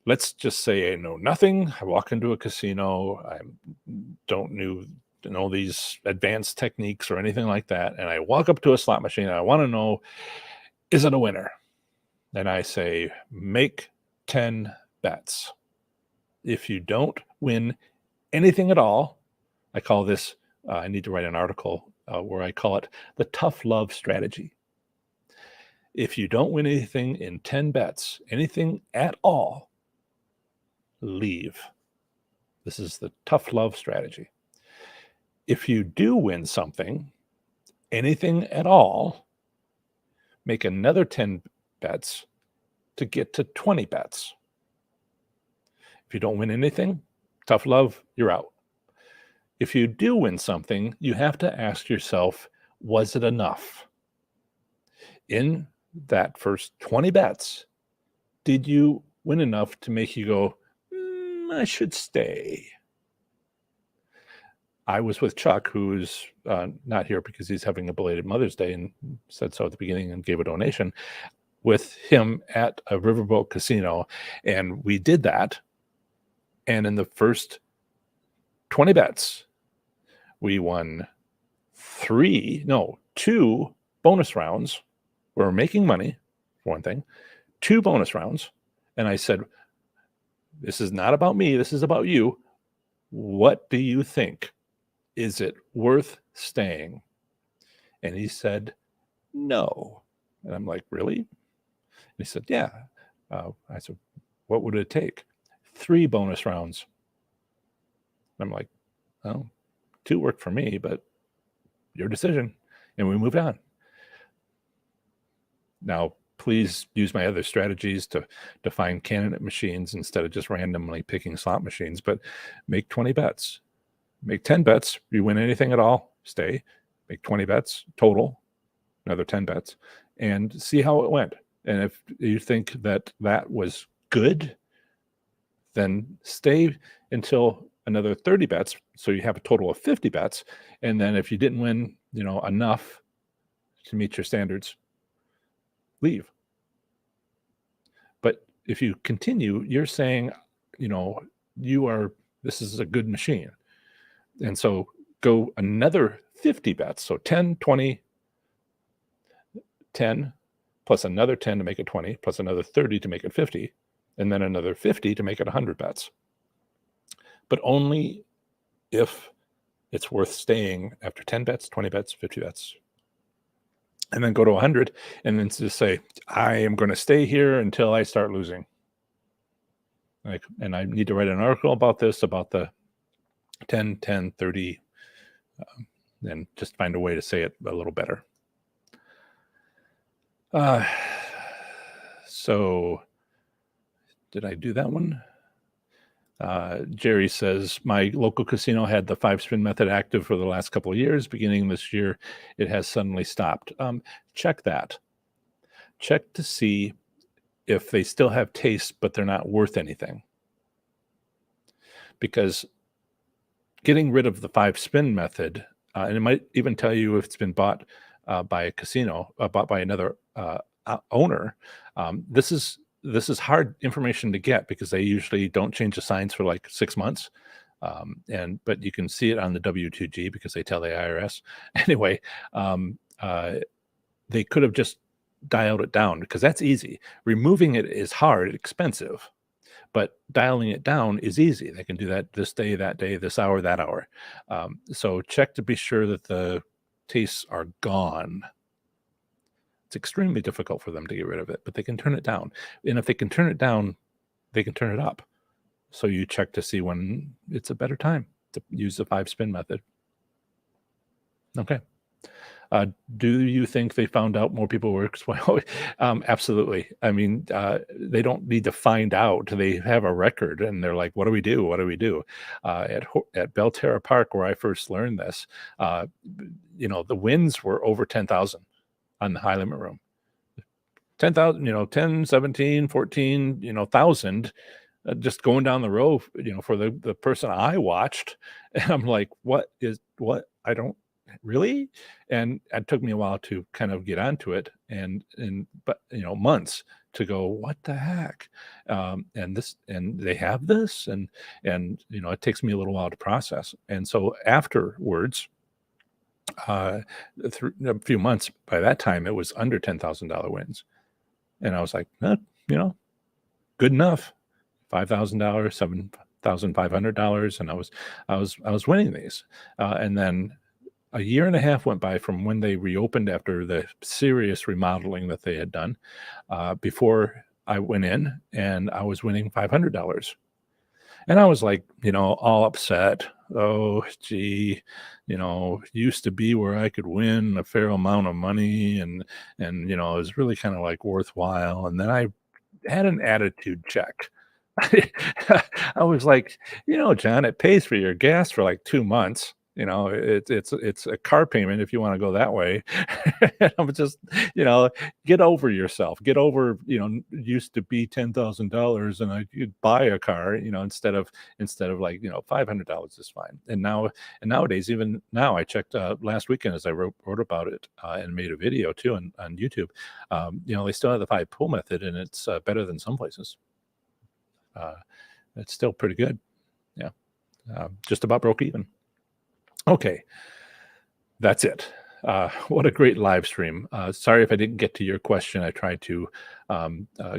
Let's just say I know nothing. I walk into a casino. I don't know these advanced techniques or anything like that. And I walk up to a slot machine and I want to know, is it a winner? And I say, make 10 bets. If you don't win anything at all, I call this, I need to write an article where I call it the tough love strategy. If you don't win anything in 10 bets, anything at all, leave. This is the tough love strategy. If you do win something, anything at all, make another 10 bets to get to 20 bets. If you don't win anything, tough love, you're out. If you do win something, you have to ask yourself, was it enough? In that first 20 bets, did you win enough to make you go, I should stay? I was with Chuck, who's not here because he's having a belated Mother's Day and said so at the beginning and gave a donation, with him at a riverboat casino. And we did that. And in the first 20 bets, we won 2 bonus rounds. We were making money, for one thing, 2 bonus rounds. And I said, this is not about me. This is about you. What do you think? Is it worth staying? And he said, no. And I'm like, really? And he said, yeah. I said, what would it take? 3 bonus rounds. And I'm like, well, 2 worked for me, but your decision. And we moved on. Now, please use my other strategies to find candidate machines instead of just randomly picking slot machines, but make 20 bets. Make 10 bets. You win anything at all, stay. Make 20 bets total, another 10 bets, and see how it went. And if you think that was good, then stay until another 30 bets. So you have a total of 50 bets. And then if you didn't win, enough to meet your standards, leave. But if you continue, you're saying, this is a good machine. And so go another 50 bets. So 10, 20, 10, plus another 10 to make it 20, plus another 30 to make it 50, and then another 50 to make it 100 bets. But only if it's worth staying after 10 bets, 20 bets, 50 bets. And then go to 100 and then just say, I am going to stay here until I start losing. And I need to write an article about this, about the 10, 10, 30, and just find a way to say it a little better. So did I do that one? Jerry says, my local casino had the 5-spin method active for the last couple of years. Beginning this year, it has suddenly stopped. Check that. Check to see if they still have taste, but they're not worth anything. because getting rid of the 5-spin method, and it might even tell you if it's been bought by a casino, bought by another owner. This is hard information to get because they usually don't change the signs for like 6 months. But you can see it on the W2G because they tell the IRS. Anyway, they could have just dialed it down because that's easy. Removing it is hard, expensive, but dialing it down is easy. They can do that this day, that day, this hour, that hour. So check to be sure that the tastes are gone. It's extremely difficult for them to get rid of it, but they can turn it down. And if they can turn it down, they can turn it up. So you check to see when it's a better time to use the 5-spin method. Okay. Do you think they found out more people were exploited? Absolutely. I mean, they don't need to find out. They have a record, and they're like, "What do we do? What do we do?" At Belterra Park, where I first learned this, the wins were over 10,000 on the high limit room. 10,000, 10, 17, 14, 1,000. Just going down the row, for the person I watched, and I'm like, what? I don't really. And it took me a while to kind of get onto it, but months to go, what the heck? And they have this, and it takes me a little while to process. And so afterwards, through a few months, by that time it was under $10,000 wins, and I was like, good enough. $5,000, $7,500, and I was winning these. And then a year and a half went by from when they reopened after the serious remodeling that they had done, before I went in, and I was winning $500. And I was like, all upset. Oh, gee, used to be where I could win a fair amount of money, and it was really kind of like worthwhile. And then I had an attitude check. I was like, John, it pays for your gas for like 2 months. It's a car payment if you want to go that way. I'm just, get over yourself. Get over, used to be $10,000 and I could buy a car, instead of like, $500 is fine. And nowadays, even now, I checked last weekend as I wrote about it, and made a video too on YouTube. They still have the 5-pull method, and it's better than some places. It's still pretty good. Yeah. Just about broke even. Okay. That's it. What a great live stream. Sorry if I didn't get to your question. I tried to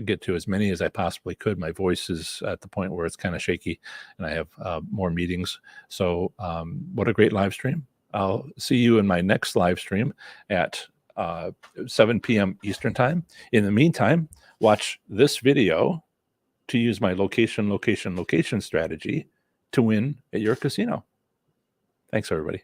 get to as many as I possibly could. My voice is at the point where it's kind of shaky, and I have more meetings. So what a great live stream. I'll see you in my next live stream at 7 p.m. Eastern time. In the meantime, watch this video to use my location strategy to win at your casino. Thanks, everybody.